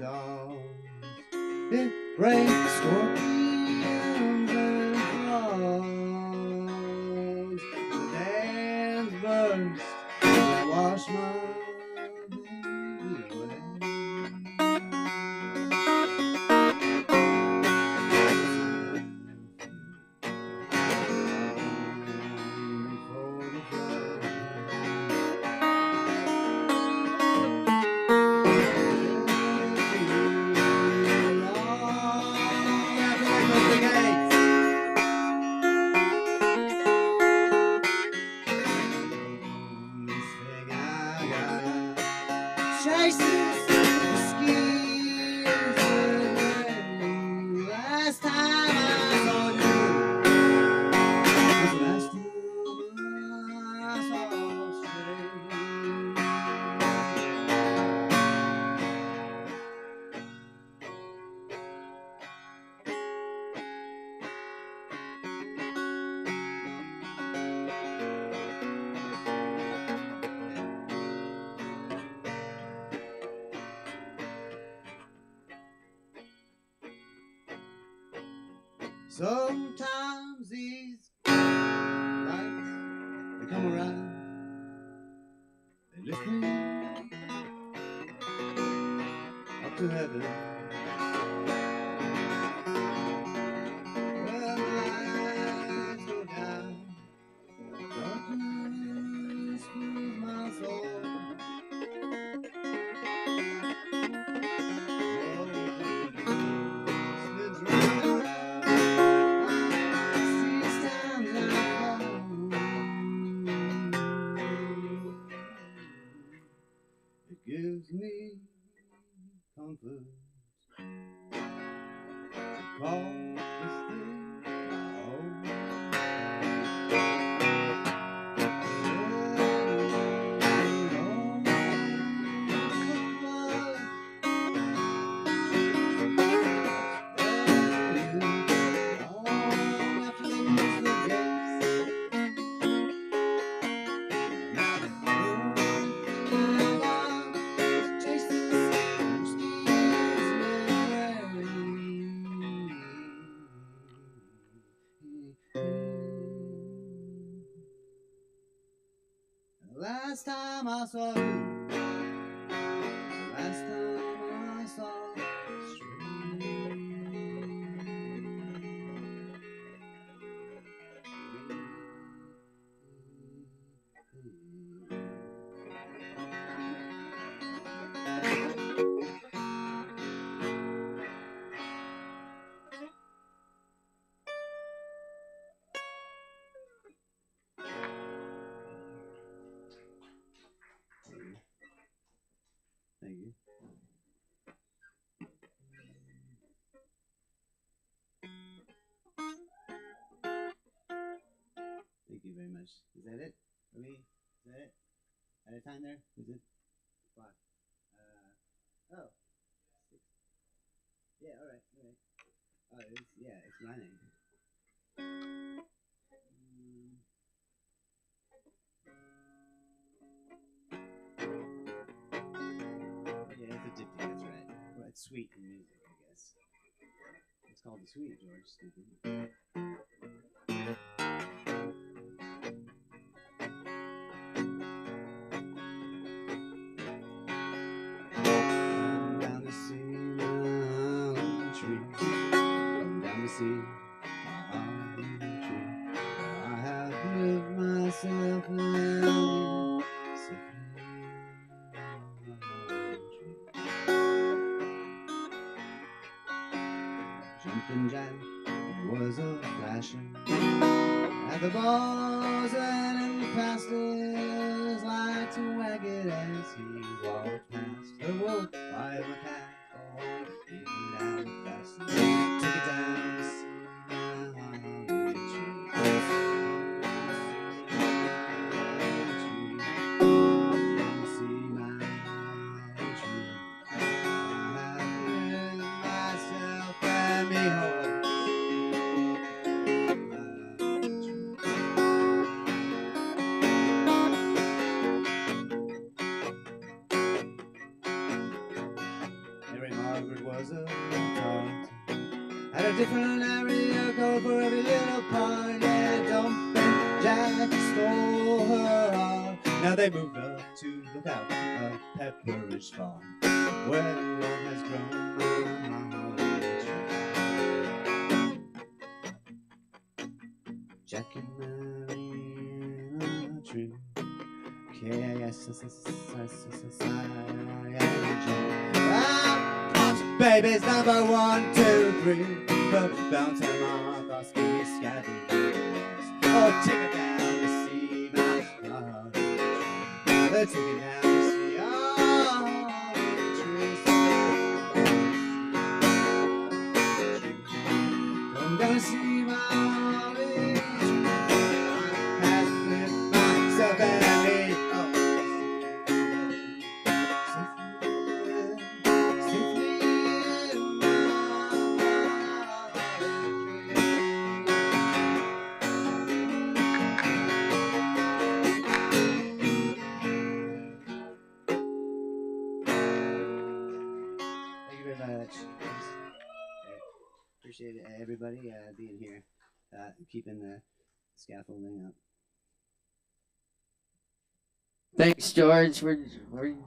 S7: dolls. It breaks scorpions and frogs. The dams burst and wash my baby away. Before the flood. Last time I saw you was the last time I saw straight. Sometimes these lights, they come around, they lift me up to heaven. When the lights go down, darkness fills my soul. Spins round. It gives me comfort to call this thing my own. Last time I saw you, last time I saw Thank you. Thank you very much. Is that it for me? Is that it? At a time there? Is it? 5. Oh. 6. Yeah, alright, alright. Oh, it's running. Yeah, it's a diptych, that's right. Well, it's sweet in music, I guess. It's called the sweet, George, stupid. Down to see my almond tree. Down to see my almond tree. I have lived myself and Jumping Jack was a flasher at the bars and in the pastures, like to wag it as he walked past. The wolf by the cat, the horn, even down the fast. Took it down to see my almond tree. Down to see my almond tree. I have lived myself and behold. was a Tarleton. Had a different area code for every little part. Yeah, Jumpin' Jack stole her heart. Now they moved up to look out a Pepperidge Farm, where one has grown mahogany tree. Jack and Mary in a tree. K-I-S-S-S-S-I-I-N-G. Baby's number 1, 2, 3. But bounce him off our ski scabby. Oh, take it down to see my heart. Let's take it down to see our trees. Come down to see my holly tree. I have with myself and me. Appreciate everybody being here, keeping the scaffolding up.
S1: Thanks, George. We're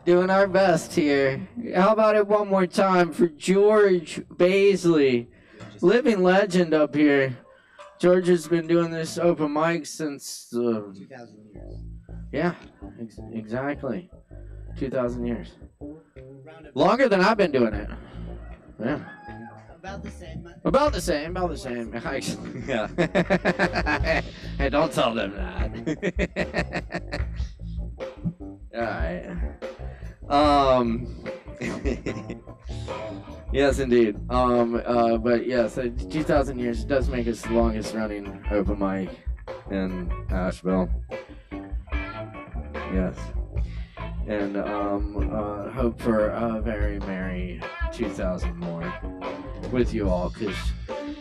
S1: doing our best here. How about it one more time for George Baisley, living legend up here. George has been doing this open mic since
S7: 2,000 years.
S1: Yeah, exactly. 2,000 years. Longer than I've been doing it. Yeah.
S7: About the same.
S1: About the same. Actually, yeah. Hey, don't tell them that. All right. Yes, indeed. But yes, 2,000 years does make us the longest running open mic in Asheville. Yes. And hope for a very merry 2,000 more with you all, because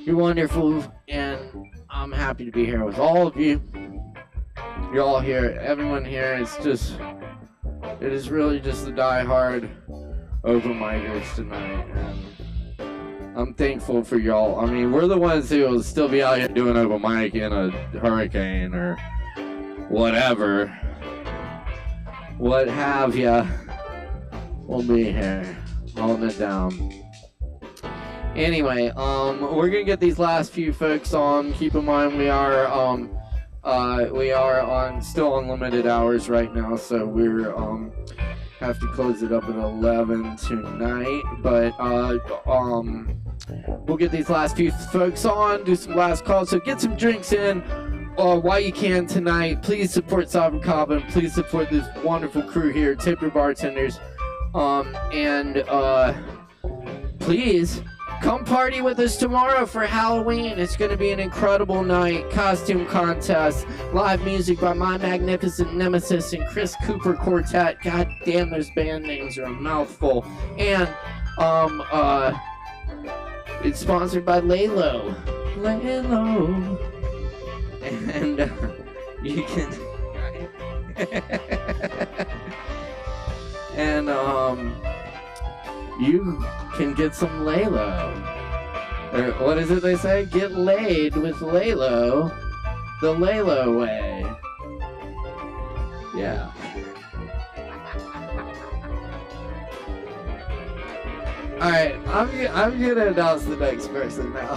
S1: you're wonderful, and I'm happy to be here with all of you. You're all here, everyone here. It is really just the die-hard open micers tonight, and I'm thankful for y'all. I mean, we're the ones who will still be out here doing open mic in a hurricane or whatever. What have ya? We'll be here, holding it down. Anyway, we're gonna get these last few folks on. Keep in mind we are still on limited hours right now, so we're have to close it up at 11 tonight. But we'll get these last few folks on, do some last calls. So get some drinks in while you can tonight. Please support Sovereign Kava, and please support this wonderful crew here. Tip your bartenders, and please come party with us tomorrow for Halloween. It's going to be an incredible night. Costume contest, live music by My Magnificent Nemesis and Chris Cooper Quartet. God damn, those band names are a mouthful. And it's sponsored by Lalo. And you can and you can get some Lalo. Or what is it they say? Get laid with Lalo the Lalo way. Yeah. Alright, I'm gonna announce the next person now.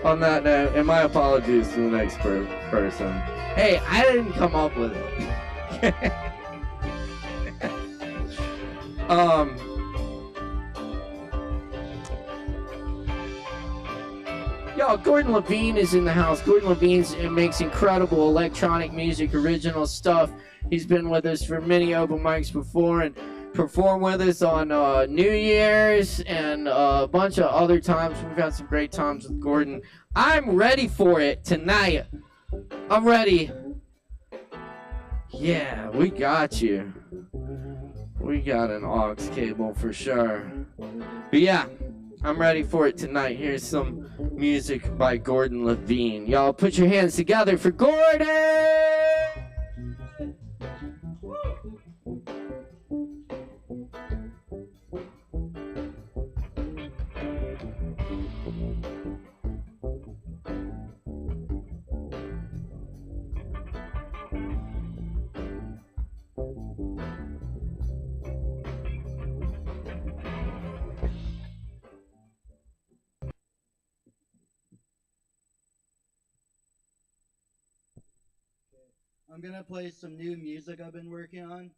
S1: On that note, and my apologies to the next person. Hey, I didn't come up with it. Yo, Gordon Levine is in the house. Gordon Levine makes incredible electronic music, original stuff. He's been with us for many open mics before and performed with us on New Year's and a bunch of other times. We've had some great times with Gordon. I'm ready for it tonight. I'm ready. Yeah, we got you. We got an aux cable for sure. But yeah, I'm ready for it tonight. Here's some music by Gordon Levine. Y'all put your hands together for Gordon!
S8: I'm gonna play some new music I've been working on.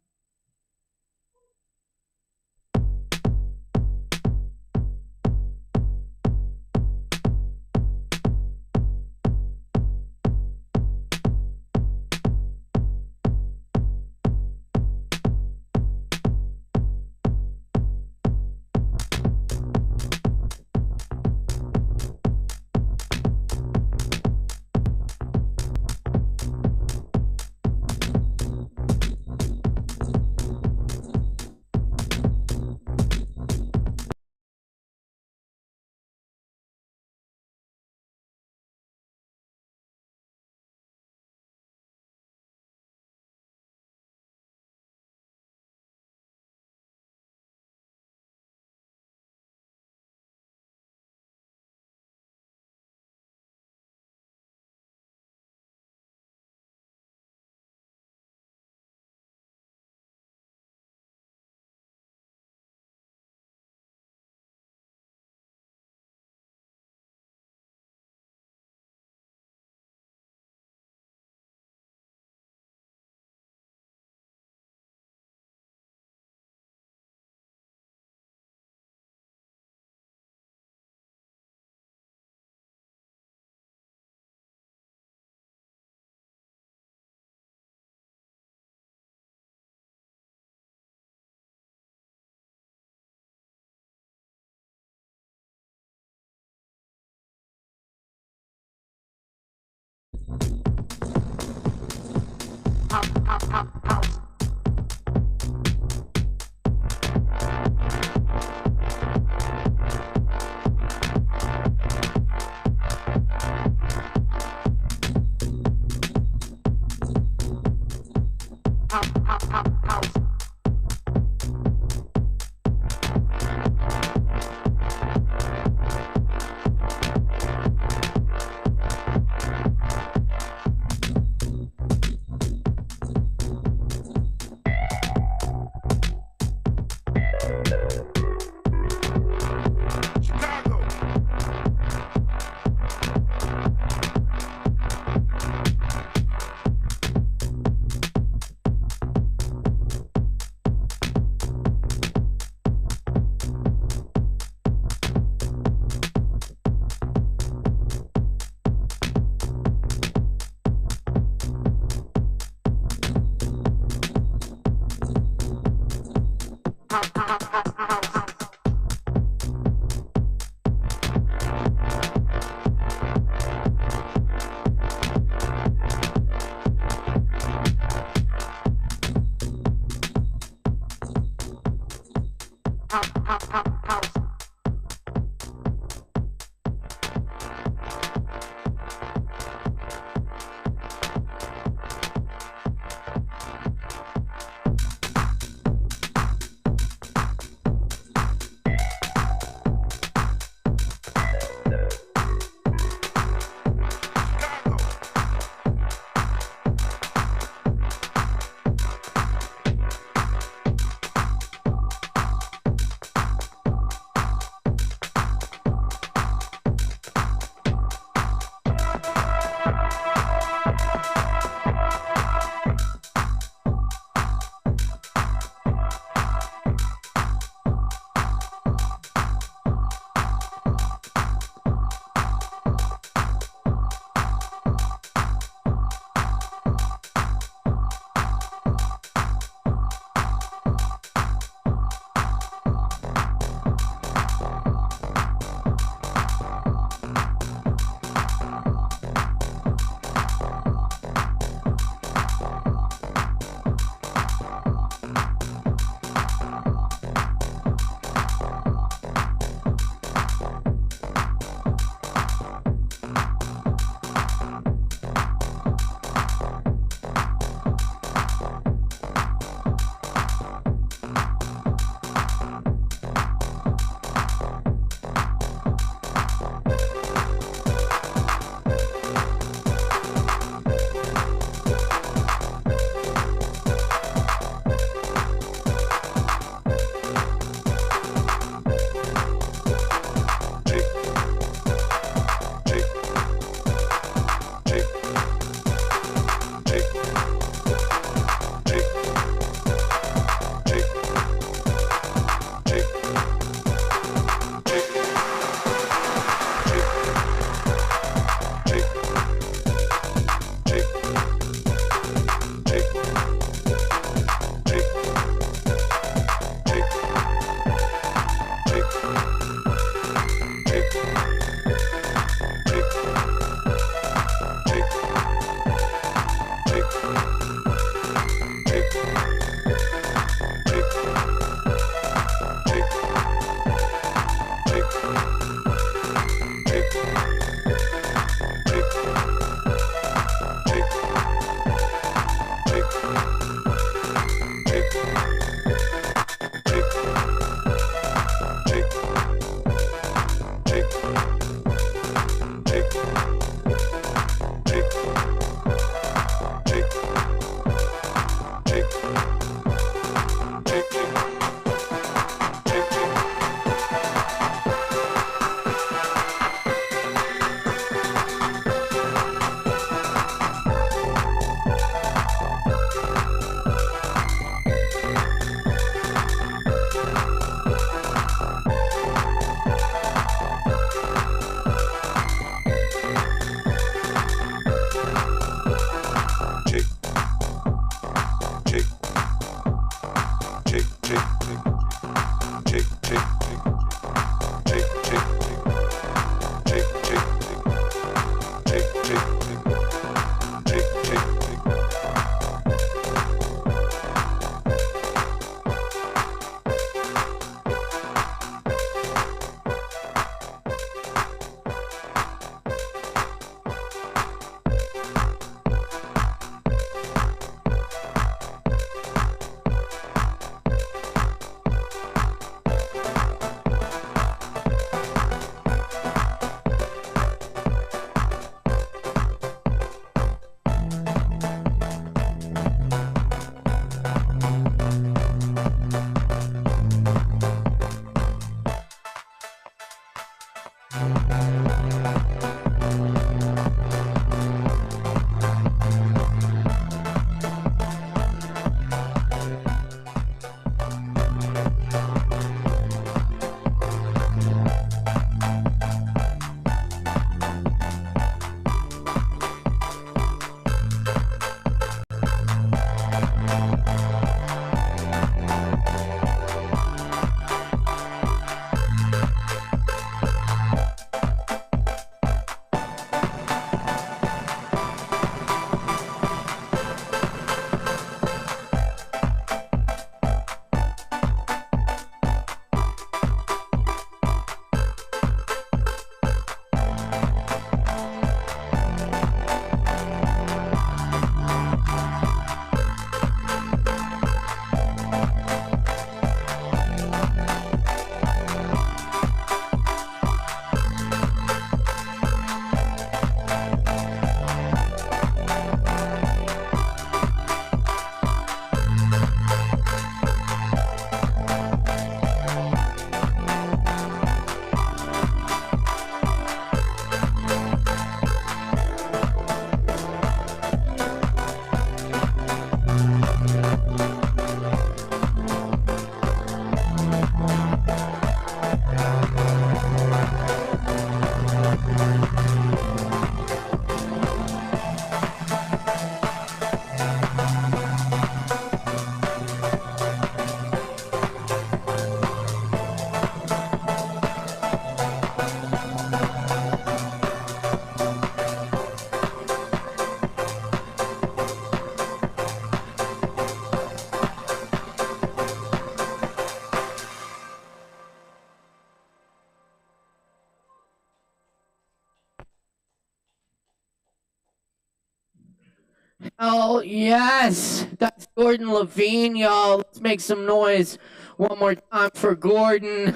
S1: Oh, yes. That's Gordon Levine, y'all. Let's make some noise one more time for Gordon.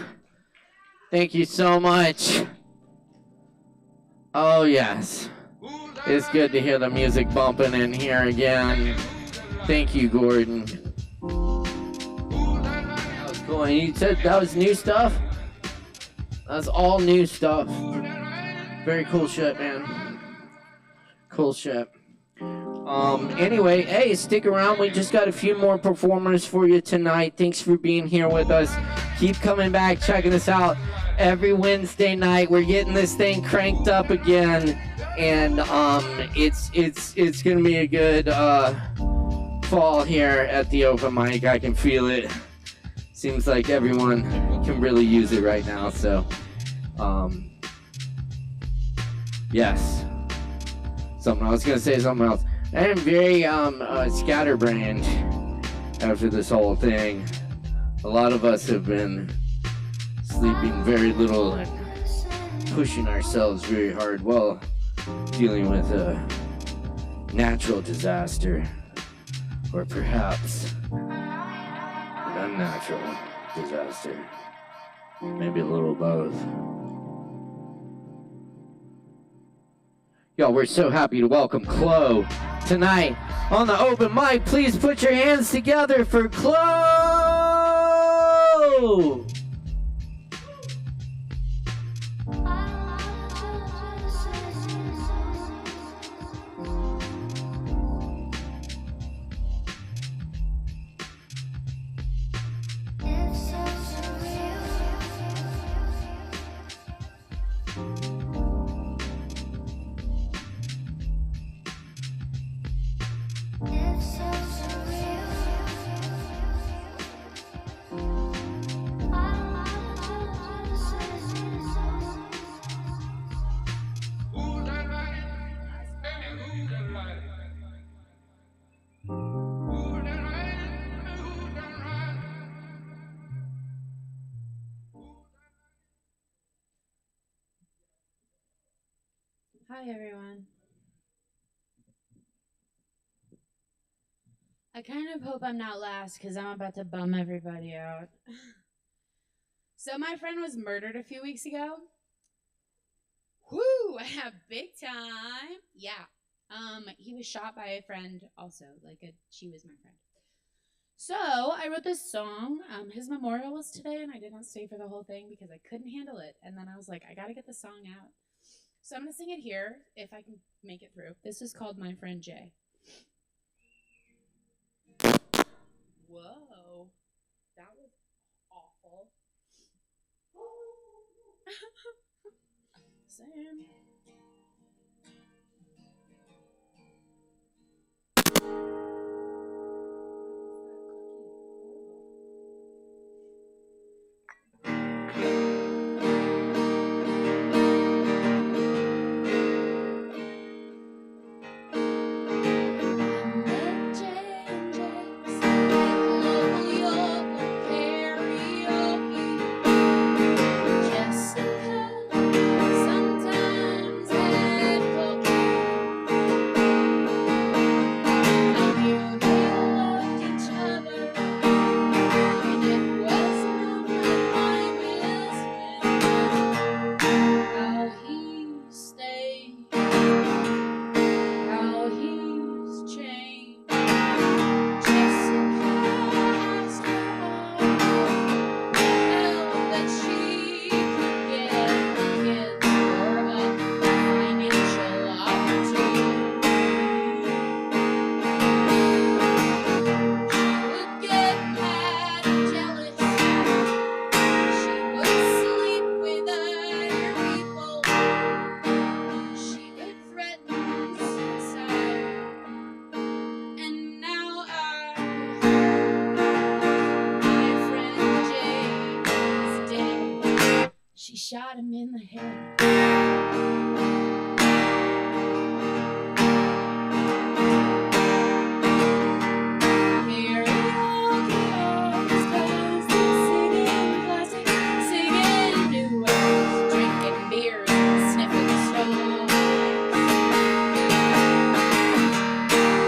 S1: Thank you so much. Oh, yes. It's good to hear the music bumping in here again. Thank you, Gordon. That was cool. And you said that was new stuff? That's all new stuff. Very cool shit, man. Cool shit. Anyway, hey, stick around. We just got a few more performers for you tonight. Thanks for being here with us. Keep coming back, checking us out every Wednesday night. We're getting this thing cranked up again, and it's gonna be a good fall here at the open mic. I can feel it. Seems like everyone can really use it right now. So, yes. I was gonna say something else. I am very scatterbrained after this whole thing. A lot of us have been sleeping very little and pushing ourselves very hard while dealing with a natural disaster. or perhaps an unnatural disaster. Maybe a little of both. Y'all, we're so happy to welcome Chloe tonight on the open mic. Please put your hands together for Chloe!
S9: Hi everyone. I kind of hope I'm not last because I'm about to bum everybody out. So my friend was murdered a few weeks ago. Whoo! Big time. Yeah. He was shot by a friend also. She was my friend. So I wrote this song. His memorial was today and I did not stay for the whole thing because I couldn't handle it. And then I was like, I gotta get the song out. So I'm going to sing it here, if I can make it through. This is called My Friend Jay. Whoa. That was awful. Sam. Shot him in the head. Singing duets, drinking beers, sniffing stones.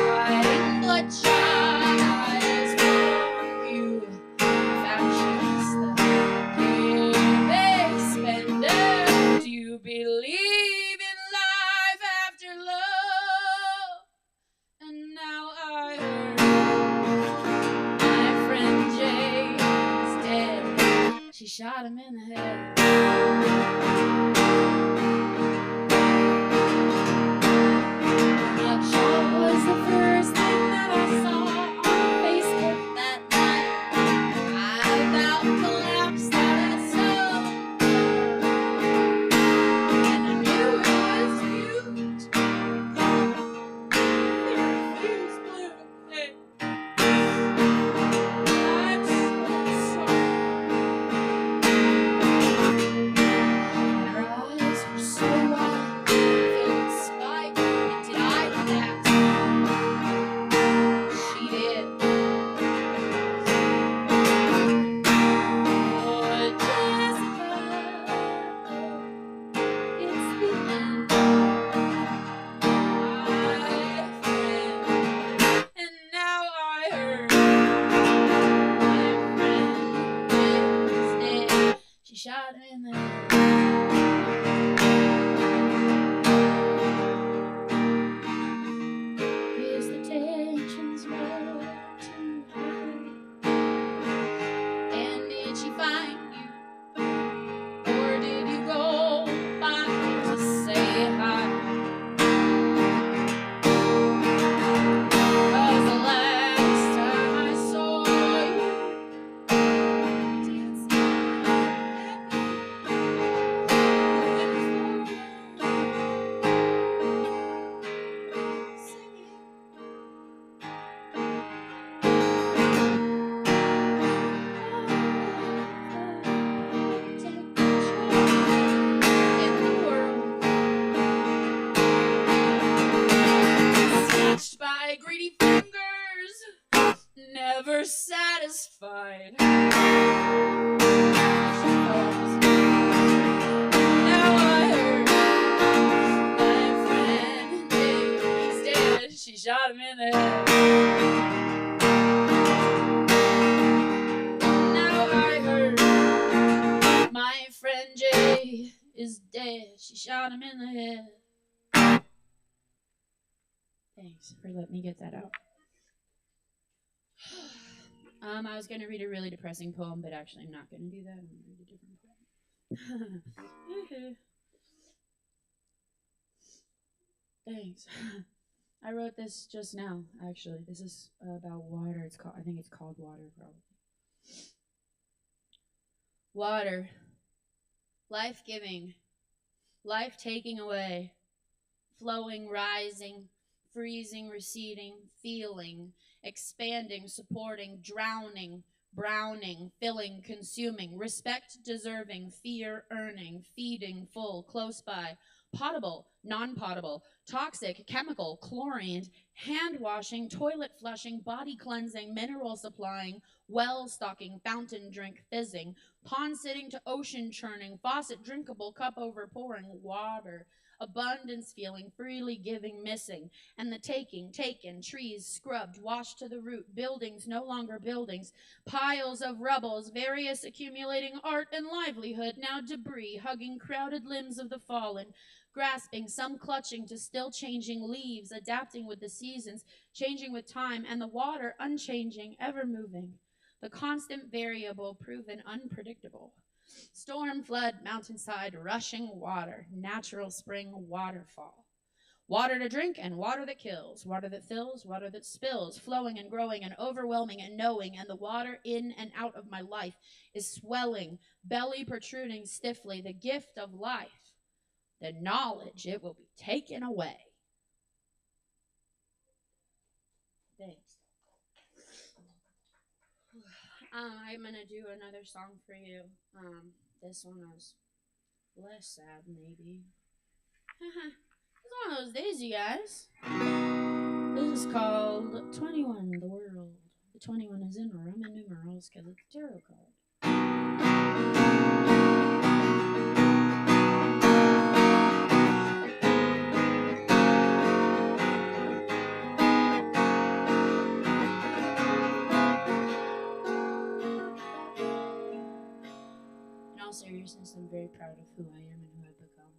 S9: Fighting bloodshot eyes from you, fascist. Do you believe in life after love? And now I heard my friend Jay is dead. She shot him in the head. Mugshot was the first thing that I saw on Facebook that night. I about collapsed out of soul. So never satisfied. Now I heard my friend Dave's dead. She shot him in the head. Now I heard my friend Jay is dead. She shot him in the head. Thanks for letting me get that out. I was going to read a really depressing poem, but actually I'm not going to do that. I'm going to read a different poem. Thanks. I wrote this just now, actually. This is about water. I think it's called Water, probably. Water. Life-giving. Life taking away. Flowing, rising, freezing, receding, feeling, expanding, supporting, drowning, browning, filling, consuming, respect, deserving, fear, earning, feeding, full, close by, potable, non-potable, toxic, chemical, chlorined, hand washing, toilet flushing, body cleansing, mineral supplying, well stocking, fountain drink fizzing, pond sitting to ocean churning, faucet drinkable, cup over pouring, water, abundance feeling, freely giving, missing, and the taking, taken, trees scrubbed, washed to the root, buildings no longer buildings, piles of rubbles, various accumulating art and livelihood, now debris, hugging crowded limbs of the fallen, grasping, some clutching to still changing leaves, adapting with the seasons, changing with time, and the water unchanging, ever moving, the constant variable, proven unpredictable. Storm, flood, mountainside, rushing water, natural spring, waterfall. Water to drink and water that kills, water that fills, water that spills, flowing and growing and overwhelming and knowing, and the water in and out of my life is swelling, belly protruding stiffly, the gift of life, the knowledge it will be taken away. Thanks. I'm going to do another song for you. This one is less sad, maybe. It's one of those days, you guys. This is called 21, the world. The 21 is in Roman numerals because it's a tarot card. In all seriousness, I'm very proud of who I am and who I've become.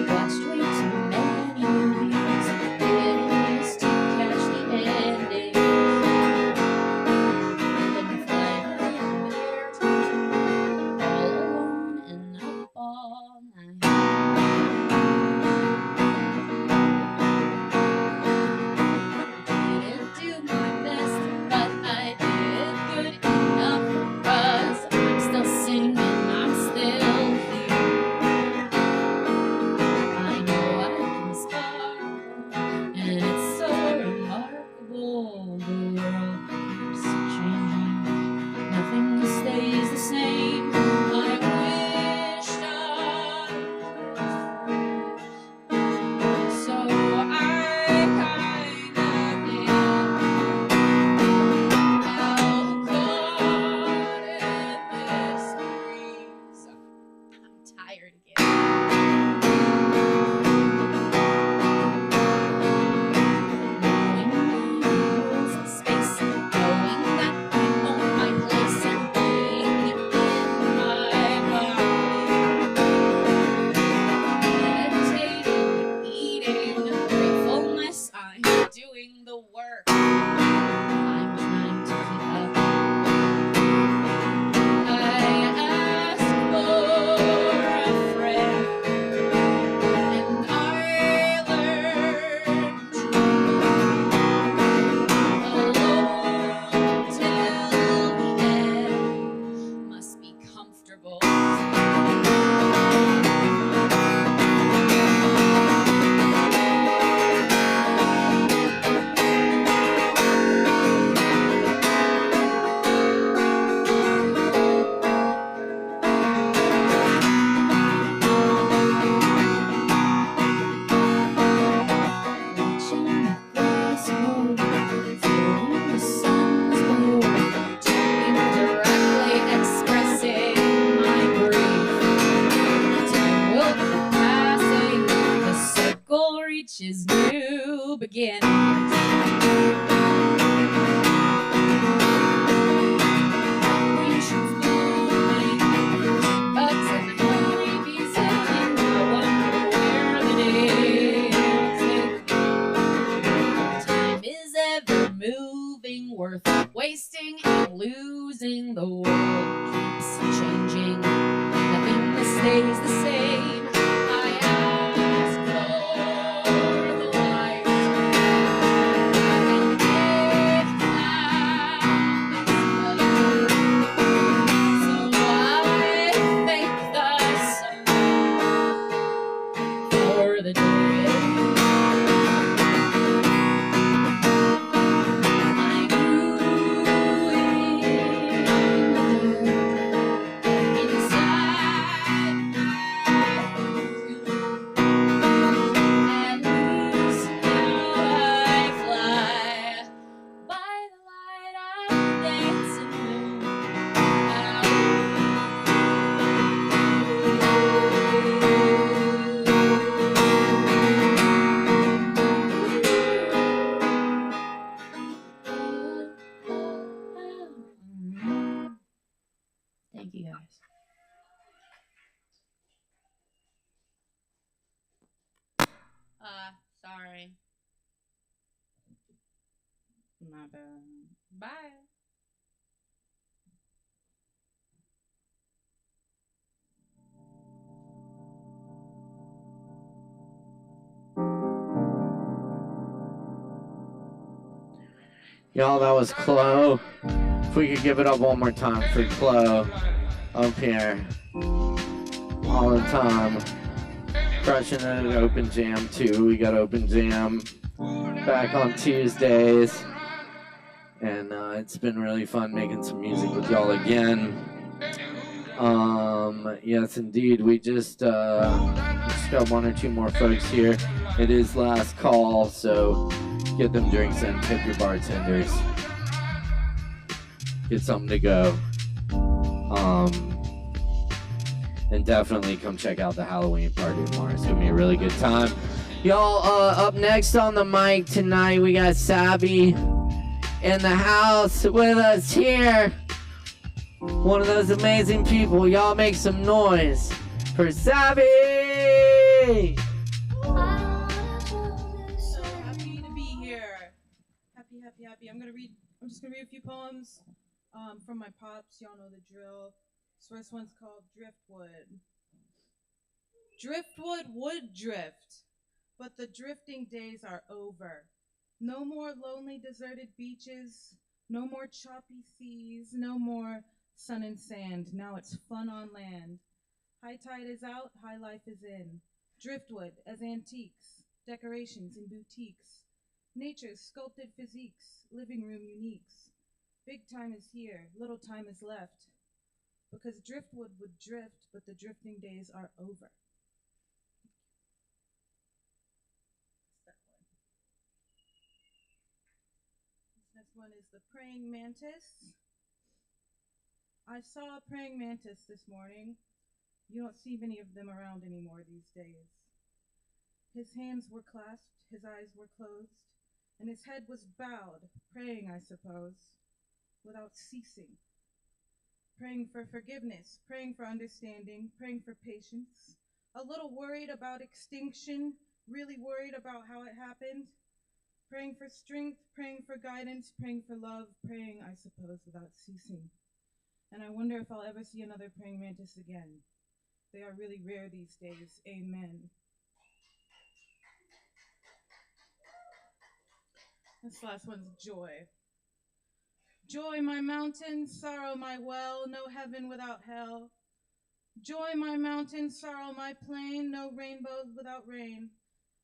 S9: Watched way too many movies, didn't used to catch the ending. Then the flight there, all alone and up all night. Didn't do my best, but I did good enough, 'cause I'm still singing, I'm still here. I know I can sparkle, and it's so remarkable. The world keeps changing, nothing stays the same. I wished I was free, so I kinda did. Now caught in this breeze, I'm tired again. Knowing my rules of space, knowing that I own my place and being in my body. Meditating, eating, gratefulness, I'm doing the work. I'm trying to keep up. I asked for a friend, is new beginnings. Green shoots blooming, buds and honeybees singing. I wonder where the days take. Time is ever moving, worth wasting and losing. The world keeps changing, nothing stays the same. I ask for the light, and it so I thank the sun for the day. Thank you guys. Sorry. My bad. Bye.
S1: Y'all, that was Chloe. If we could give it up one more time for Chloe up here. All the time. Crushing it at Open Jam too. We got Open Jam back on Tuesdays. And it's been really fun making some music with y'all again. Yes, indeed. We just got one or two more folks here. It is last call, so get them drinks and tip your bartenders. Get something to go. And definitely come check out the Halloween party tomorrow. It's gonna be a really good time. Y'all, up next on the mic tonight, we got Savvy in the house with us here. One of those amazing people. Y'all make some noise for Savvy!
S10: So happy to be here. Happy. I'm just gonna read a few poems from my pops. Y'all know the drill. This first one's called Driftwood. Driftwood would drift, but the drifting days are over. No more lonely deserted beaches, no more choppy seas, no more sun and sand. Now it's fun on land. High tide is out, high life is in. Driftwood as antiques, decorations in boutiques, nature's sculpted physiques, living room uniques. Big time is here, little time is left. Because driftwood would drift, but the drifting days are over. This next one is the praying mantis. I saw a praying mantis this morning. You don't see many of them around anymore these days. His hands were clasped, his eyes were closed, and his head was bowed, praying, I suppose, without ceasing. Praying for forgiveness, praying for understanding, praying for patience, a little worried about extinction, really worried about how it happened, praying for strength, praying for guidance, praying for love, praying, I suppose, without ceasing. And I wonder if I'll ever see another praying mantis again. They are really rare these days. Amen. This last one's joy. Joy, my mountain, sorrow, my well, no heaven without hell. Joy, my mountain, sorrow, my plain, no rainbow without rain.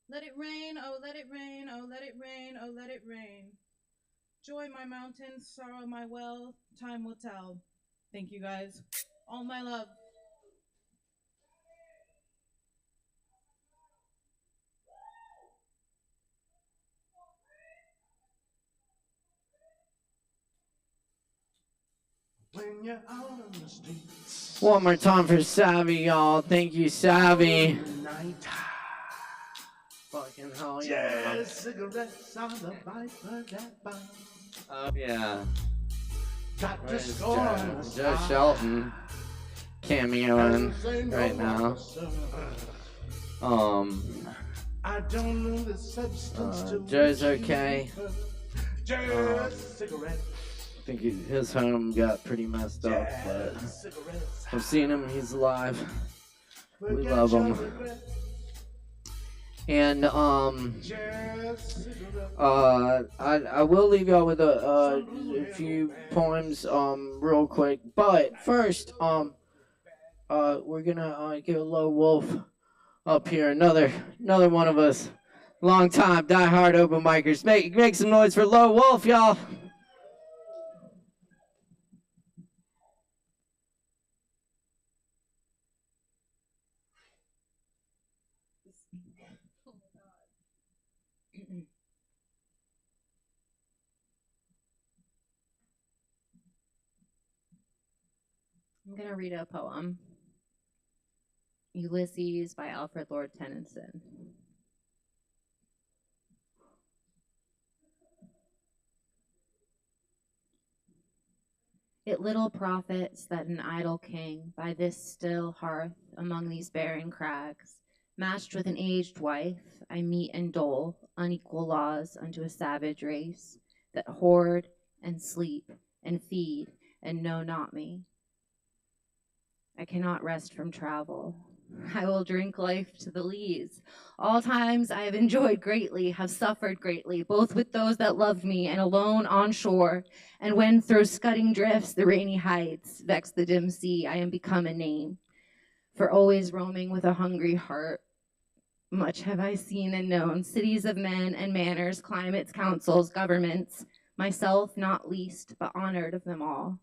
S10: Let it rain, oh let it rain, oh let it rain, oh let it rain. Joy, my mountain, sorrow, my well, time will tell. Thank you guys. All my love.
S11: When you're out on the streets.
S1: One more time for Savvy, y'all. Thank you, Savvy. Fucking hell yeah.
S11: Just cigarettes on the Viper that bites.
S1: Oh yeah.
S11: Got to
S1: Where's
S11: score on the
S1: Joe
S11: side.
S1: Shelton cameoing
S11: Say no
S1: right now.
S11: officer. I don't know the substance to
S1: Joe's
S11: which you
S1: okay.
S11: refer. Just cigarettes.
S1: I think his home got pretty messed up, but
S11: Just cigarettes.
S1: I've seen him. He's alive. We
S11: Forget
S1: love
S11: your
S1: him.
S11: regrets.
S1: And
S11: Just cigarettes.
S1: I will leave y'all with a few poems real quick, but first we're gonna get a Low Wolf up here, another one of us long time diehard open micers. Make some noise for Low Wolf, y'all.
S12: I'm going to read a poem. Ulysses by Alfred Lord Tennyson. It little profits that an idle king by this still hearth among these barren crags, matched with an aged wife, I meet and dole unequal laws unto a savage race that hoard and sleep and feed and know not me. I cannot rest from travel. I will drink life to the lees. All times I have enjoyed greatly, have suffered greatly, both with those that loved me and alone on shore. And when through scudding drifts, the rainy heights vex the dim sea, I am become a name. For always roaming with a hungry heart, much have I seen and known, cities of men and manners, climates, councils, governments, myself not least, but honored of them all,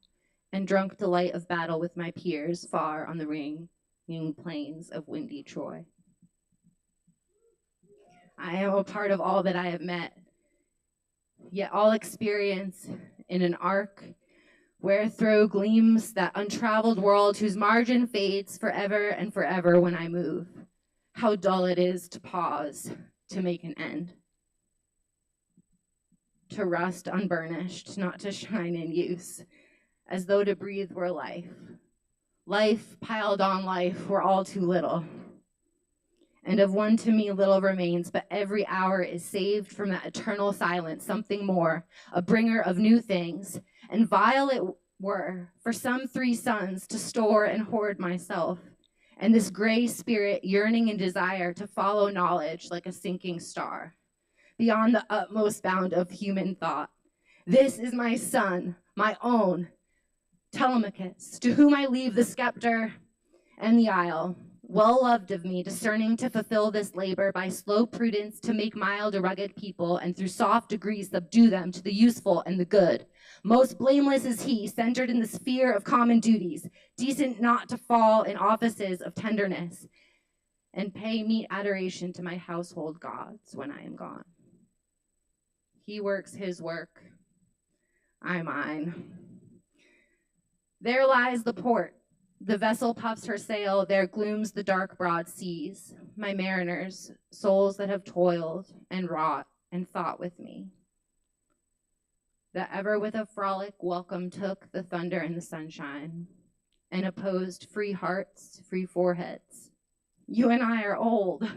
S12: and drunk delight of battle with my peers far on the ringing plains of windy Troy. I am a part of all that I have met, yet all experience in an arc wherethrough gleams that untraveled world whose margin fades forever and forever when I move. How dull it is to pause, to make an end, to rust unburnished, not to shine in use, as though to breathe were life. Life piled on life were all too little. And of one to me little remains, but every hour is saved from that eternal silence, something more, a bringer of new things. And vile it were for some 3 suns to store and hoard myself, and this gray spirit yearning in desire to follow knowledge like a sinking star, beyond the utmost bound of human thought. This is my son, my own, Telemachus, to whom I leave the scepter and the isle, well loved of me, discerning to fulfill this labor by slow prudence to make mild a rugged people, and through soft degrees subdue them to the useful and the good. Most blameless is he, centered in the sphere of common duties, decent not to fall in offices of tenderness, and pay meet adoration to my household gods when I am gone. He works his work, I mine. There lies the port. The vessel puffs her sail, there glooms the dark broad seas. My mariners, souls that have toiled and wrought and thought with me, that ever with a frolic welcome took the thunder and the sunshine, and opposed free hearts, free foreheads. You and I are old.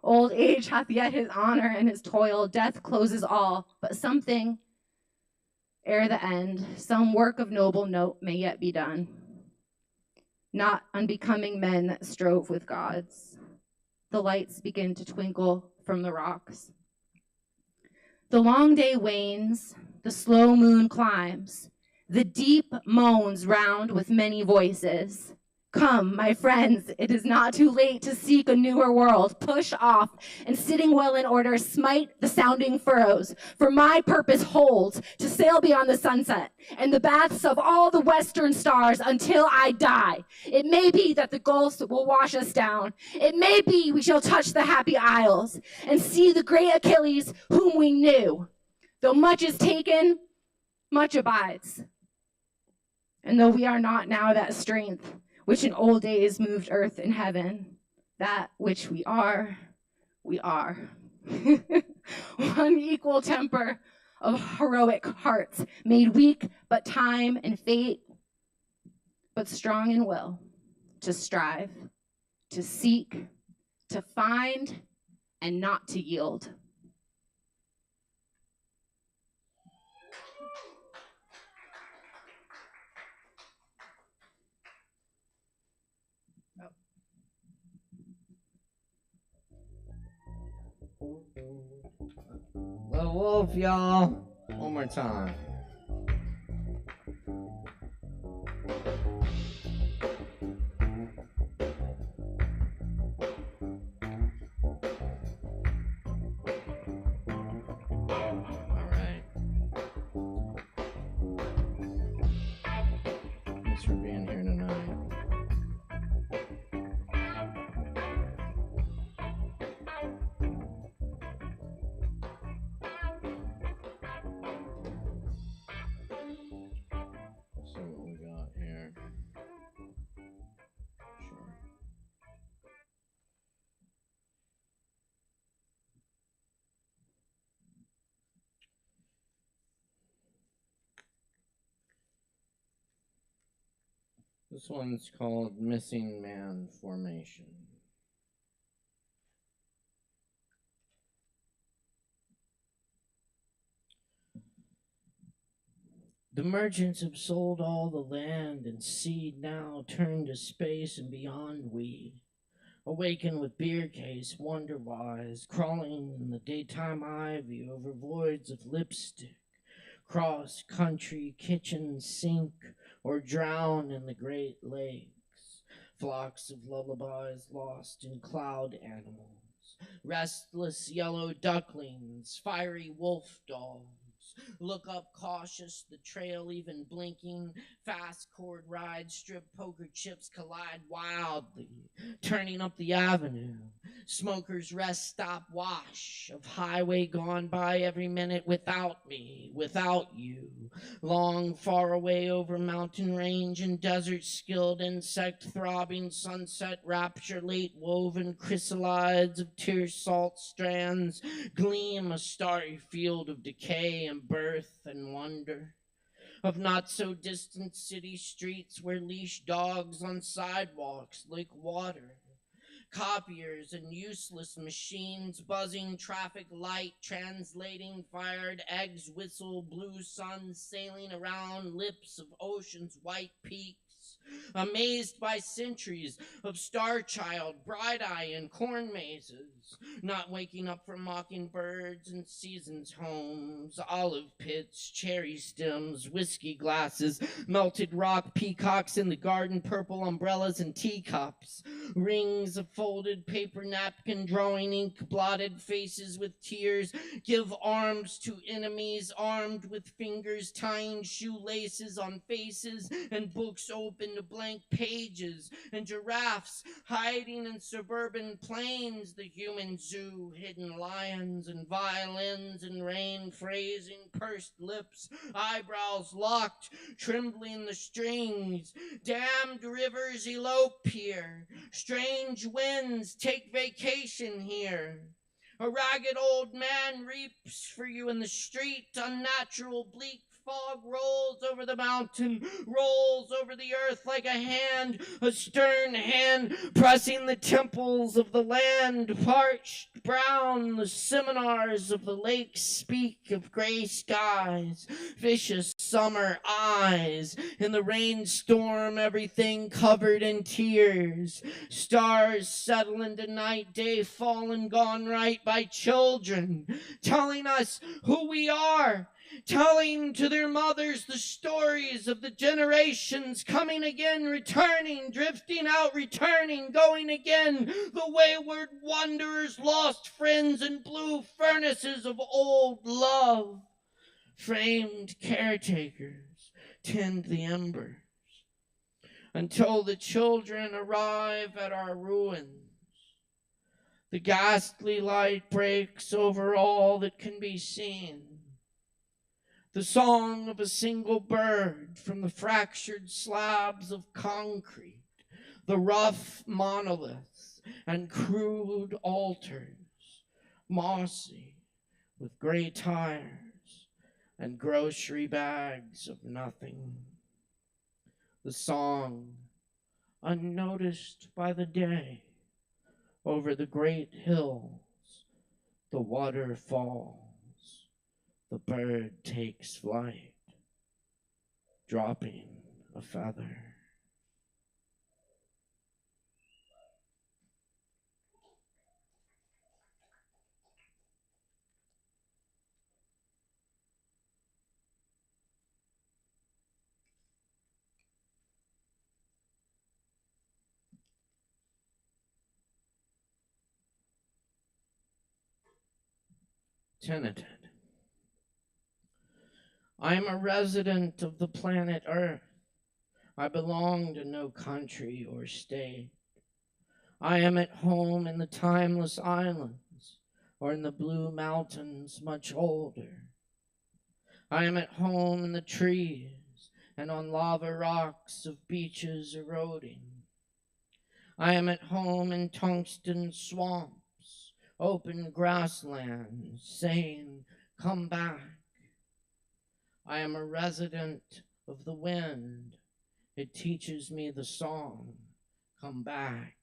S12: Old age hath yet his honor and his toil. Death closes all, but something ere the end, some work of noble note may yet be done. Not unbecoming men that strove with gods. The lights begin to twinkle from the rocks. The long day wanes, the slow moon climbs, the deep moans round with many voices. Come, my friends, it is not too late to seek a newer world. Push off, and sitting well in order, smite the sounding furrows. For my purpose holds to sail beyond the sunset and the baths of all the western stars until I die. It may be that the gulfs will wash us down. It may be we shall touch the happy isles and see the great Achilles whom we knew. Though much is taken, much abides. And though we are not now that strength which in old days moved earth and heaven, that which we are, we are. One equal temper of heroic hearts, made weak but time and fate, but strong in will, to strive, to seek, to find, and not to yield.
S1: Little Wolf, y'all. One more time. All right. Thanks for being here tonight. So what we got here? Sure. This one's called Missing Man Formation. The merchants have sold all the land and seed, now turned to space and beyond we. Awaken with beer case, wonder wise, crawling in the daytime ivy over voids of lipstick, cross country kitchen sink, or drown in the Great Lakes. Flocks of lullabies lost in cloud animals, restless yellow ducklings, fiery wolf dogs. Look up cautious, the trail even blinking, fast cord rides, strip poker chips collide wildly, turning up the avenue. Smokers rest stop wash of highway gone by every minute without me, without you. Long far away over mountain range and desert skilled insect throbbing sunset rapture late woven chrysalides of tear salt strands gleam a starry field of decay and birth and wonder. Of not so distant city streets where leash dogs on sidewalks lick water. Copiers and useless machines, buzzing traffic light, translating fired eggs, whistle, blue suns sailing around lips of ocean's white peaks. Amazed by centuries of star child, bright eye, and corn mazes, not waking up from mockingbirds and seasons homes, olive pits, cherry stems, whiskey glasses, melted rock peacocks in the garden, purple umbrellas and teacups, rings of folded paper napkin, drawing ink blotted faces with tears, give arms to enemies armed with fingers, tying shoelaces on faces and books open to blank pages, and giraffes hiding in suburban plains, the human zoo, hidden lions and violins and rain phrasing, pursed lips, eyebrows locked, trembling the strings, damned rivers elope here, strange winds take vacation here. A ragged old man reaps for you in the street, unnatural bleak fog rolls over the mountain, rolls over the earth like a stern hand, pressing the temples of the land, parched brown, the seminars of the lakes speak of gray skies, vicious summer eyes, in the rainstorm everything covered in tears, stars settle into night, day fallen, gone right by children, telling us who we are, telling to their mothers the stories of the generations coming again, returning, drifting out, returning, going again, the wayward wanderers, lost friends and blue furnaces of old love. Framed caretakers tend the embers until the children arrive at our ruins. The ghastly light breaks over all that can be seen. The song of a single bird from the fractured slabs of concrete, the rough monoliths and crude altars mossy, with gray tires and grocery bags of nothing. The song, unnoticed by the day, over the great hills, the water falls, the bird takes flight, dropping a feather. Tenanted. I am a resident of the planet Earth. I belong to no country or state. I am at home in the timeless islands or in the blue mountains much older. I am at home in the trees and on lava rocks of beaches eroding. I am at home in tungsten swamps, open grasslands, saying, come back. I am a resident of the wind. It teaches me the song, come back,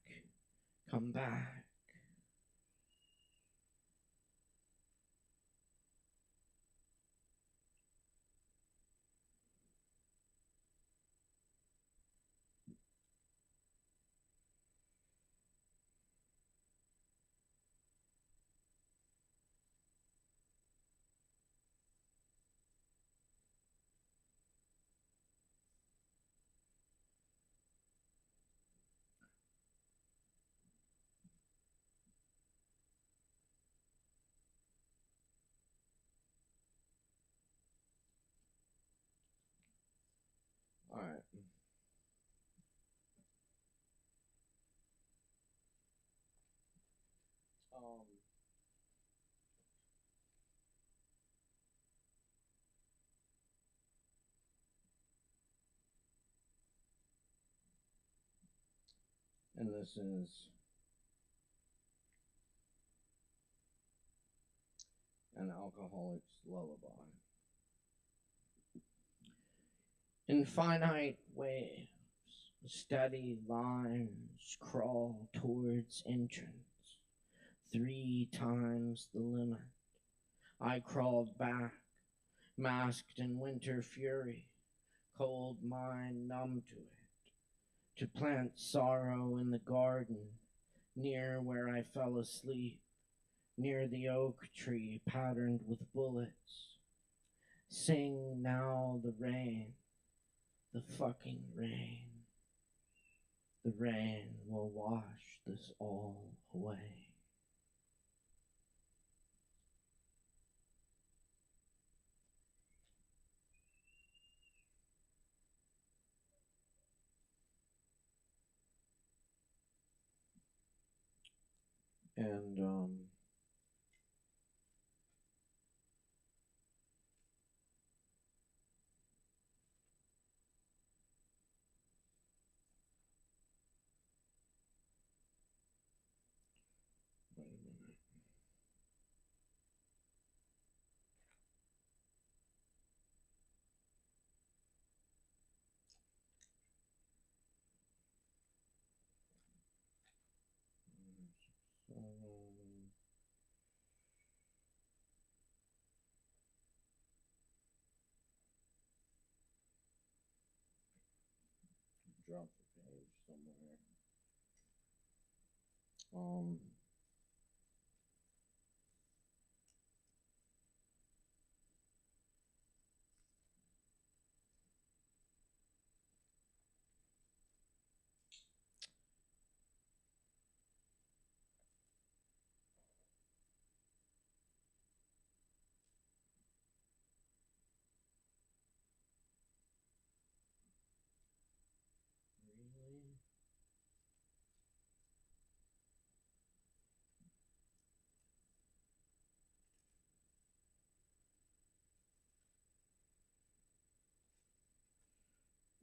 S1: come back. All right. And this is an alcoholic's lullaby. Infinite waves, steady lines crawl towards entrance. 3 times the limit. I crawled back, masked in winter fury, cold mind numb to it, to plant sorrow in the garden, near where I fell asleep, near the oak tree patterned with bullets. Sing now the rain, the fucking rain. The rain will wash this all away. And wait a minute. Drop the page somewhere. Really?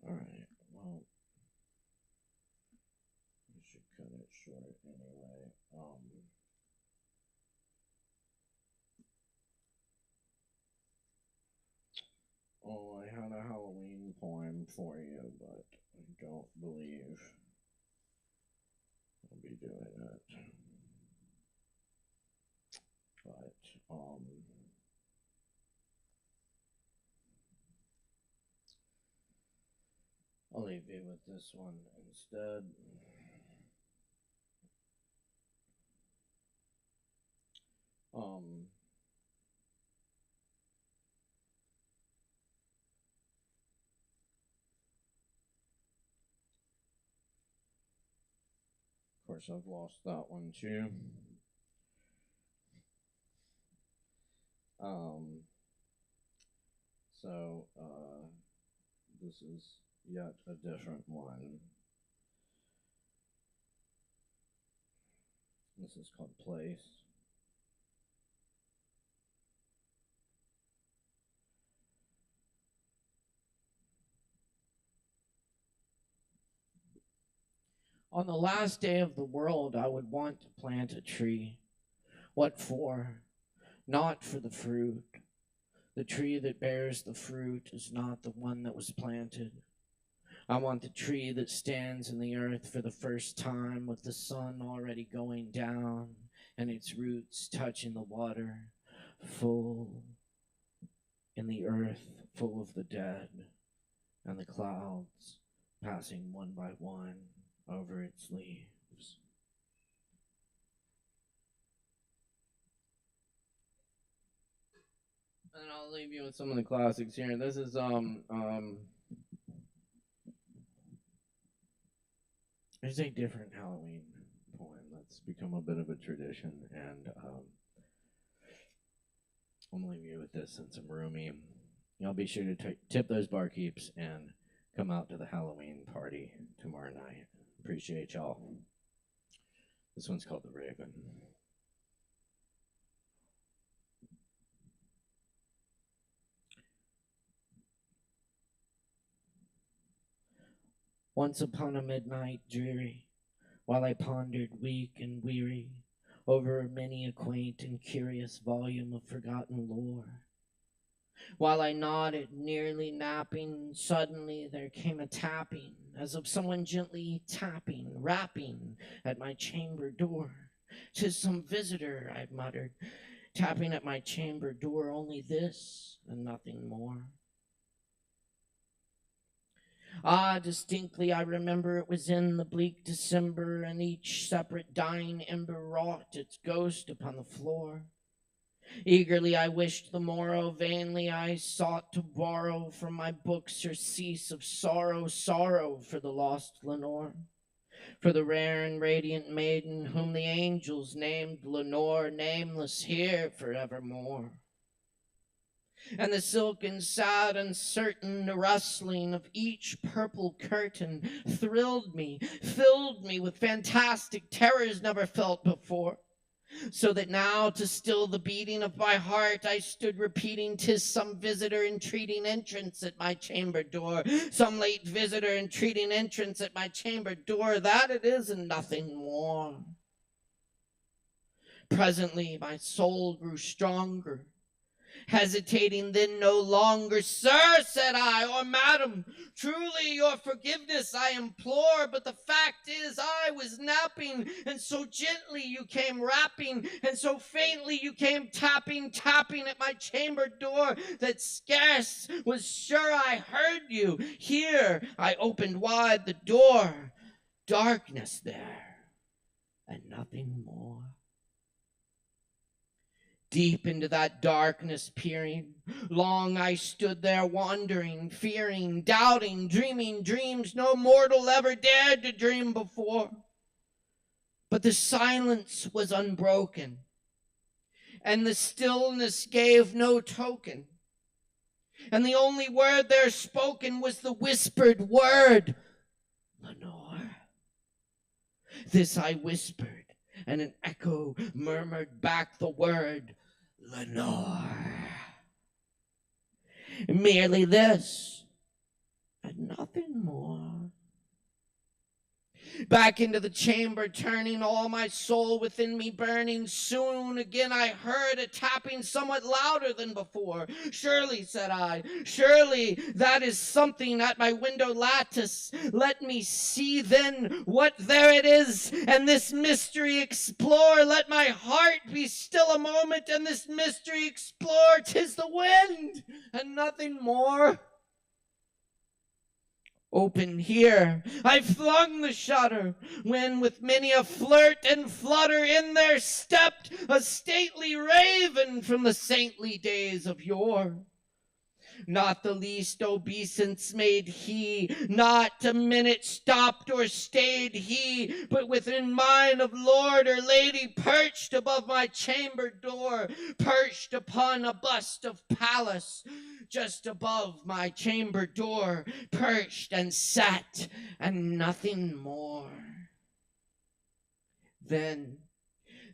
S1: All right. Well, we should cut it short anyway. Oh, I had a Halloween poem for you, but I don't believe I'll be doing it. But, I'll leave you with this one instead. Of course, I've lost that one too. So, this is yet a different one. This is called Place. On the last day of the world, I would want to plant a tree. What for? Not for the fruit. The tree that bears the fruit is not the one that was planted. I want the tree that stands in the earth for the first time with the sun already going down and its roots touching the water, full in the earth, full of the dead, and the clouds passing one by one over its leaves. And I'll leave you with some of the classics here. This is there's a different Halloween poem that's become a bit of a tradition, and I'm gonna leave you with this since I'm roomy. Y'all be sure to tip those barkeeps and come out to the Halloween party tomorrow night. Appreciate y'all. This one's called The Raven. Once upon a midnight dreary, while I pondered weak and weary over many a quaint and curious volume of forgotten lore, while I nodded, nearly napping, suddenly there came a tapping, as of someone gently tapping, rapping at my chamber door. "'Tis some visitor," I muttered, tapping at my chamber door, only this and nothing more. Ah, distinctly I remember it was in the bleak December, and each separate dying ember wrought its ghost upon the floor. Eagerly I wished the morrow, vainly I sought to borrow from my book surcease of sorrow, sorrow for the lost Lenore, for the rare and radiant maiden whom the angels named Lenore, nameless here forevermore. And the silken, sad, uncertain rustling of each purple curtain thrilled me, filled me with fantastic terrors never felt before. So that now, to still the beating of my heart, I stood repeating, "'Tis some visitor entreating entrance at my chamber door, some late visitor entreating entrance at my chamber door, that it is and nothing more." Presently my soul grew stronger, hesitating then no longer. "Sir," said I, "or madam, truly your forgiveness I implore, but the fact is I was napping, and so gently you came rapping, and so faintly you came tapping, tapping at my chamber door, that scarce was sure I heard you. Here I opened wide the door, darkness there, and nothing more. Deep into that darkness peering, long I stood there wandering, fearing, doubting, dreaming dreams no mortal ever dared to dream before. But the silence was unbroken, and the stillness gave no token. And the only word there spoken was the whispered word, "Lenore." This I whispered, and an echo murmured back the word, "Lenore." Merely this, and nothing more. Back into the chamber turning, all my soul within me burning. Soon again I heard a tapping somewhat louder than before. Surely, said I, surely that is something at my window lattice. Let me see then what there it is, and this mystery explore. Let my heart be still a moment, and this mystery explore. 'Tis the wind, and nothing more. Open here, I flung the shutter, when with many a flirt and flutter in there stepped a stately raven from the saintly days of yore. Not the least obeisance made he, not a minute stopped or stayed he, but within mine of lord or lady perched above my chamber door, perched upon a bust of Pallas, just above my chamber door, perched and sat, and nothing more. Then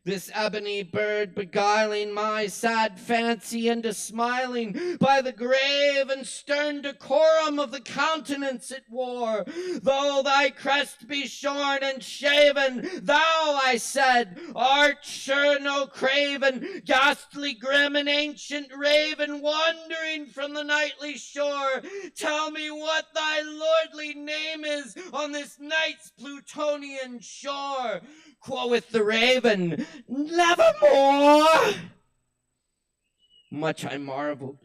S1: this ebony bird beguiling my sad fancy into smiling by the grave and stern decorum of the countenance it wore. Though thy crest be shorn and shaven, thou, I said, art sure no craven, ghastly, grim, and ancient raven, wandering from the nightly shore. Tell me what thy lordly name is on this night's Plutonian shore. Quoth the raven, nevermore. Much I marveled,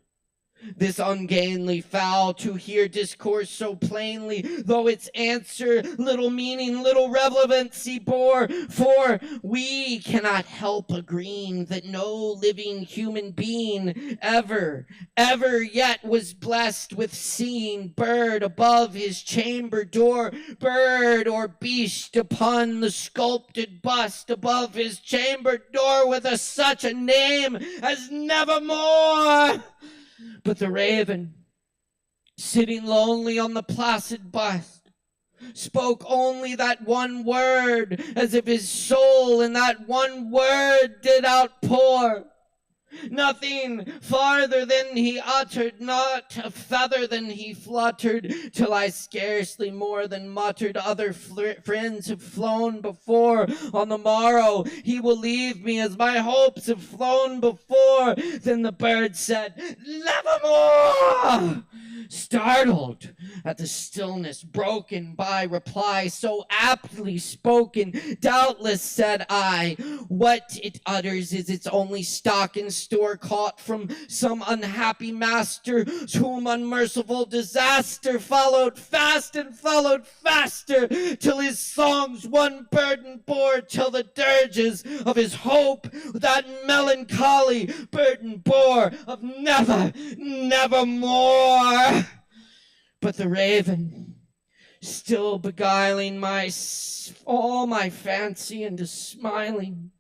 S1: this ungainly fowl to hear discourse so plainly, though its answer little meaning, little relevancy bore. For we cannot help agreeing that no living human being ever yet was blessed with seeing bird above his chamber door, bird or beast upon the sculpted bust above his chamber door, with such a name as nevermore. But the raven, sitting lonely on the placid bust, spoke only that one word, as if his soul in that one word did outpour. Nothing farther than he uttered, not a feather than he fluttered, till I scarcely more than muttered, other friends have flown before. On the morrow he will leave me, as my hopes have flown before. Then the bird said, nevermore. Startled at the stillness broken by reply so aptly spoken, doubtless, said I, what it utters is its only stock in store, caught from some unhappy master, whom unmerciful disaster followed fast and followed faster, till his songs one burden bore, till the dirges of his hope that melancholy burden bore of nevermore. But the raven, still beguiling all my fancy into smiling,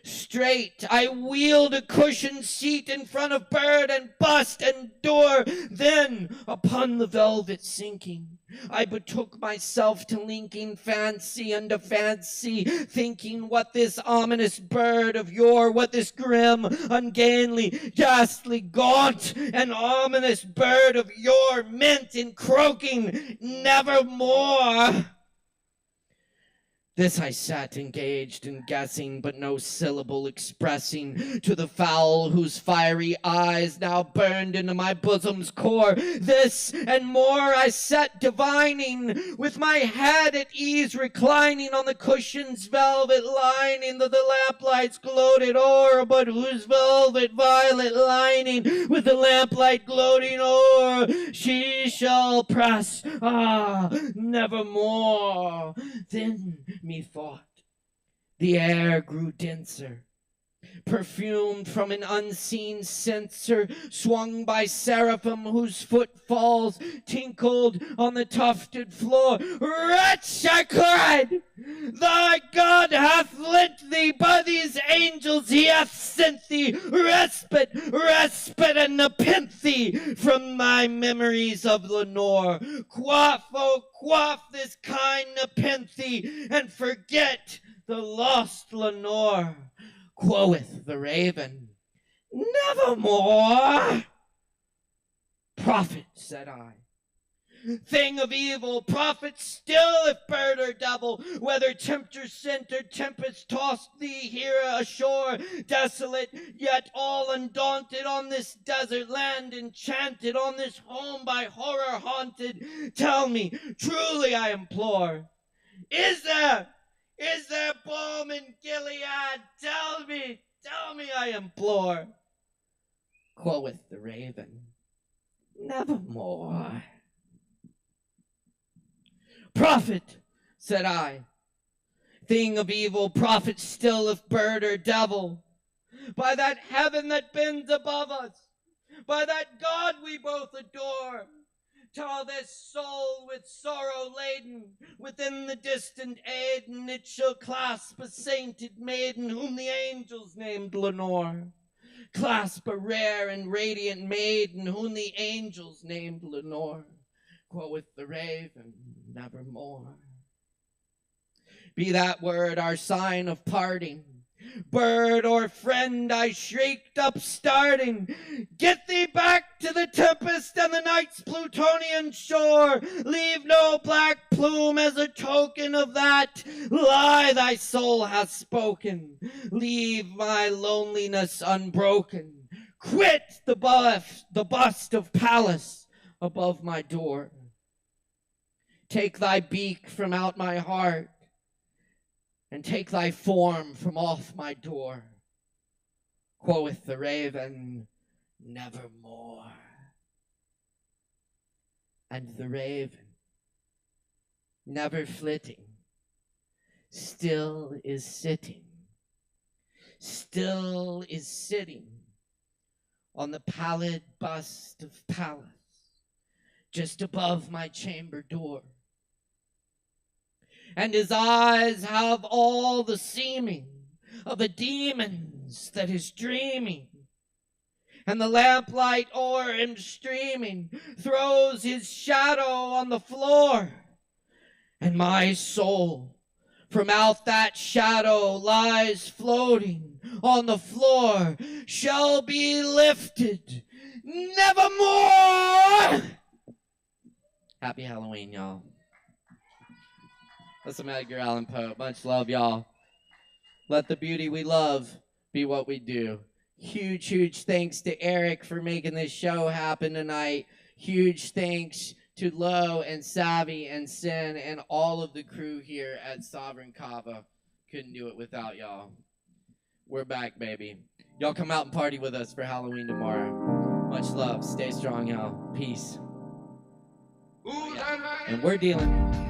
S1: straight I wheeled a cushioned seat in front of bird and bust and door. Then upon the velvet sinking, I betook myself to linking fancy unto fancy, thinking what this ominous bird of yore, what this grim, ungainly, ghastly, gaunt, and ominous bird of yore meant in croaking nevermore. This I sat engaged in guessing, but no syllable expressing to the fowl whose fiery eyes now burned into my bosom's core. This and more I sat divining, with my head at ease reclining on the cushion's velvet lining that the lamplights gloated o'er, but whose velvet violet lining with the lamplight gloating o'er she shall press, nevermore. Then methought the air grew denser, perfumed from an unseen censer, swung by seraphim whose footfalls tinkled on the tufted floor. Wretch, I cried, thy God hath lent thee, by these angels he hath sent thee, respite and nepenthe from thy memories of Lenore. Quaff, oh quaff this kind nepenthe, and forget the lost Lenore. Quoth the raven, nevermore. Prophet, said I,
S13: Thing of evil, prophet still, if bird or devil, whether tempter sent or tempest tossed thee here ashore, desolate, yet all undaunted, on this desert land enchanted, on this home by horror haunted, tell me, truly I implore, is there balm in Gilead? Tell me, I implore. Quoth the raven, nevermore. Prophet, said I, thing of evil, prophet still, if bird or devil, by that heaven that bends above us, by that God we both adore, tell this soul with sorrow laden, within the distant Aden, it shall clasp a sainted maiden, whom the angels named Lenore. Clasp a rare and radiant maiden, whom the angels named Lenore. Quoth the raven, nevermore. Be that word our sign of parting, bird or friend, I shrieked up starting, get thee back to the tempest and the night's Plutonian shore, leave no black plume as a token of that lie thy soul hath spoken, leave my loneliness unbroken, quit the bust of Pallas above my door. Take thy beak from out my heart, and take thy form from off my door. Quoth the raven, nevermore. And the raven, never flitting, still is sitting on the pallid bust of Pallas, just above my chamber door. And his eyes have all the seeming of a demon's that is dreaming, and the lamplight o'er him streaming throws his shadow on the floor, and my soul from out that shadow lies floating on the floor, shall be lifted nevermore. Happy Halloween, y'all. That's some Edgar Allan Poe. Much love, y'all. Let the beauty we love be what we do. Huge, huge thanks to Eric for making this show happen tonight. Huge thanks to Lo and Savvy and Sin and all of the crew here at Sovereign Kava. Couldn't do it without y'all. We're back, baby. Y'all come out and party with us for Halloween tomorrow. Much love. Stay strong, y'all. Peace. And we're dealing.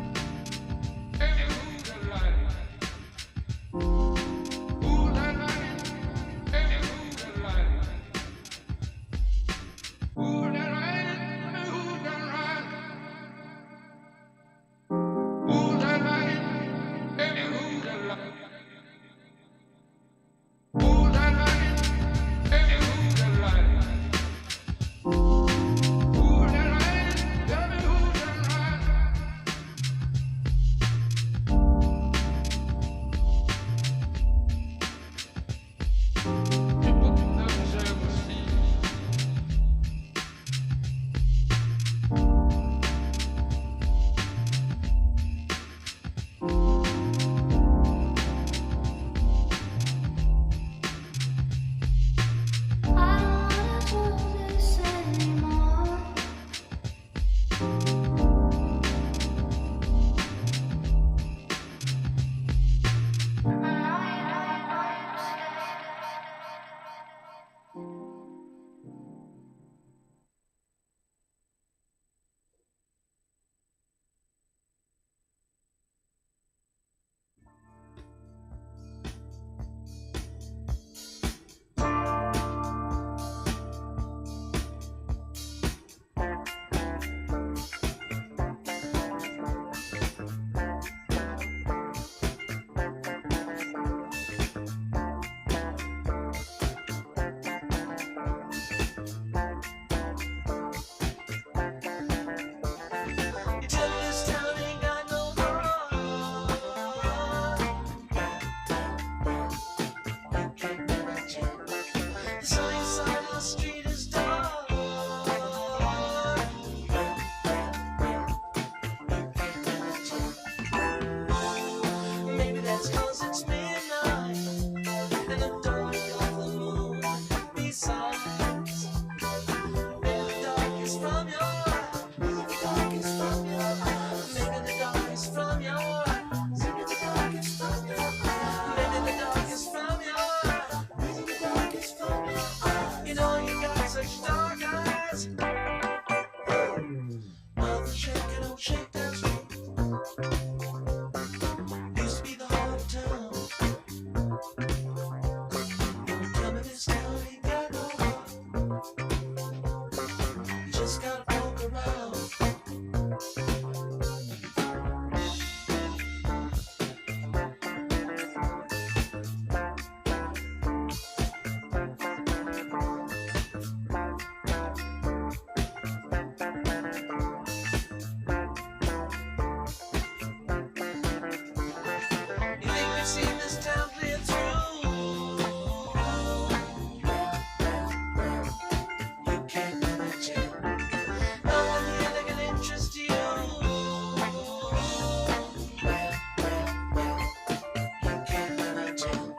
S14: we've seen this town clear through. You can't imagine. No one here that can interest you. You can't imagine.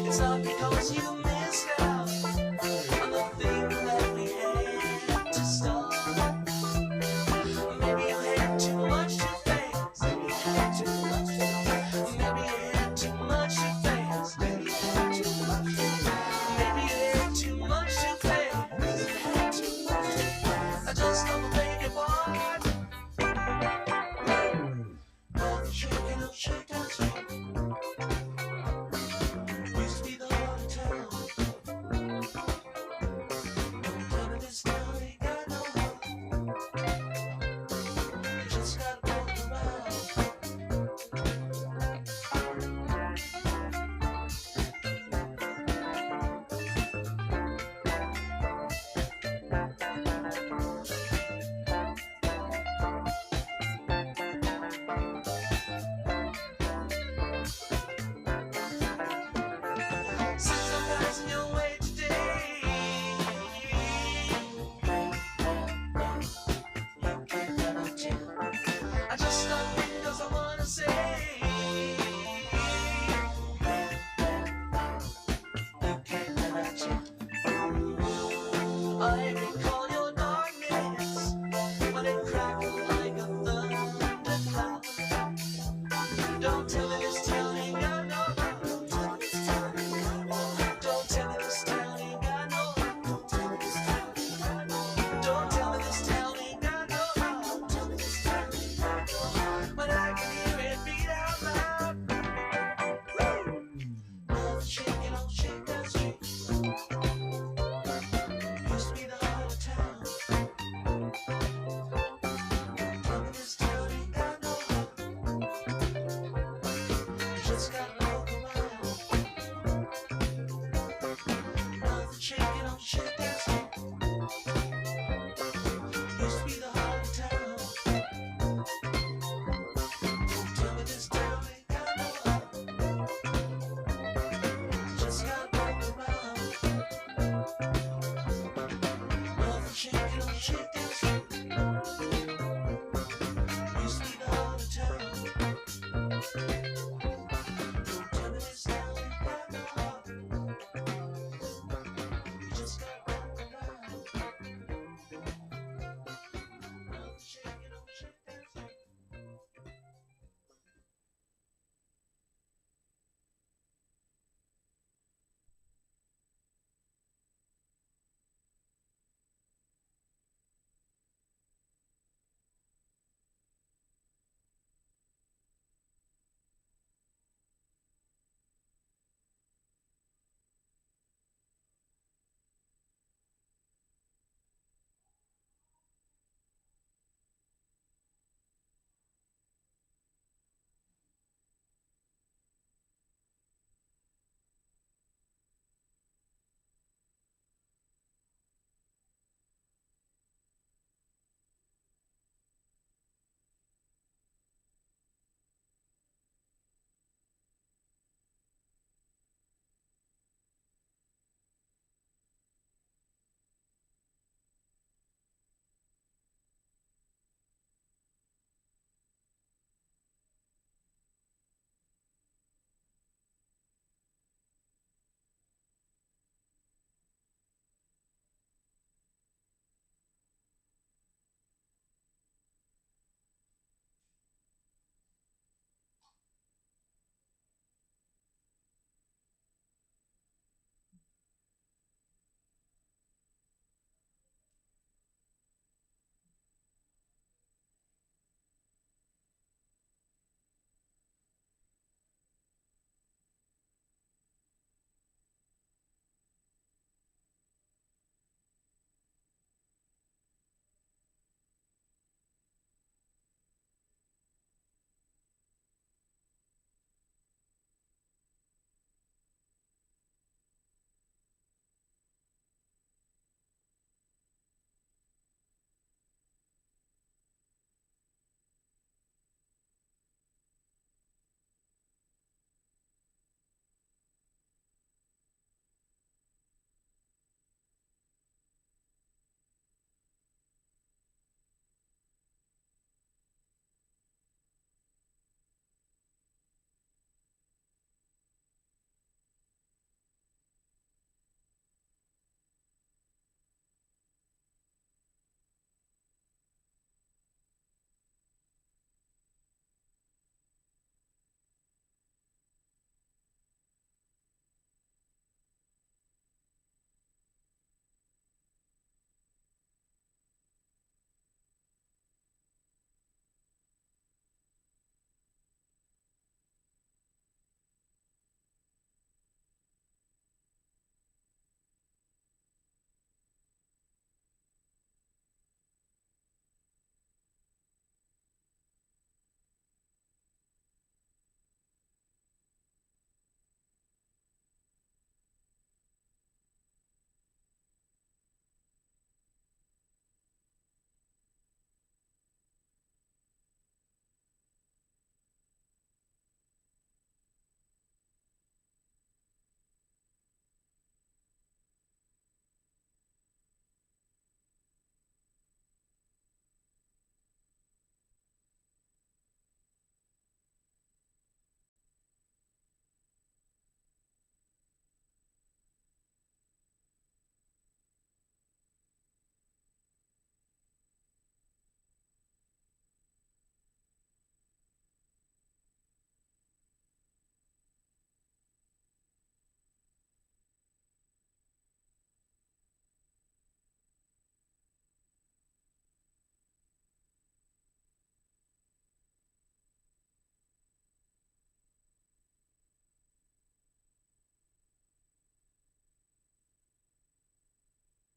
S14: It's not because you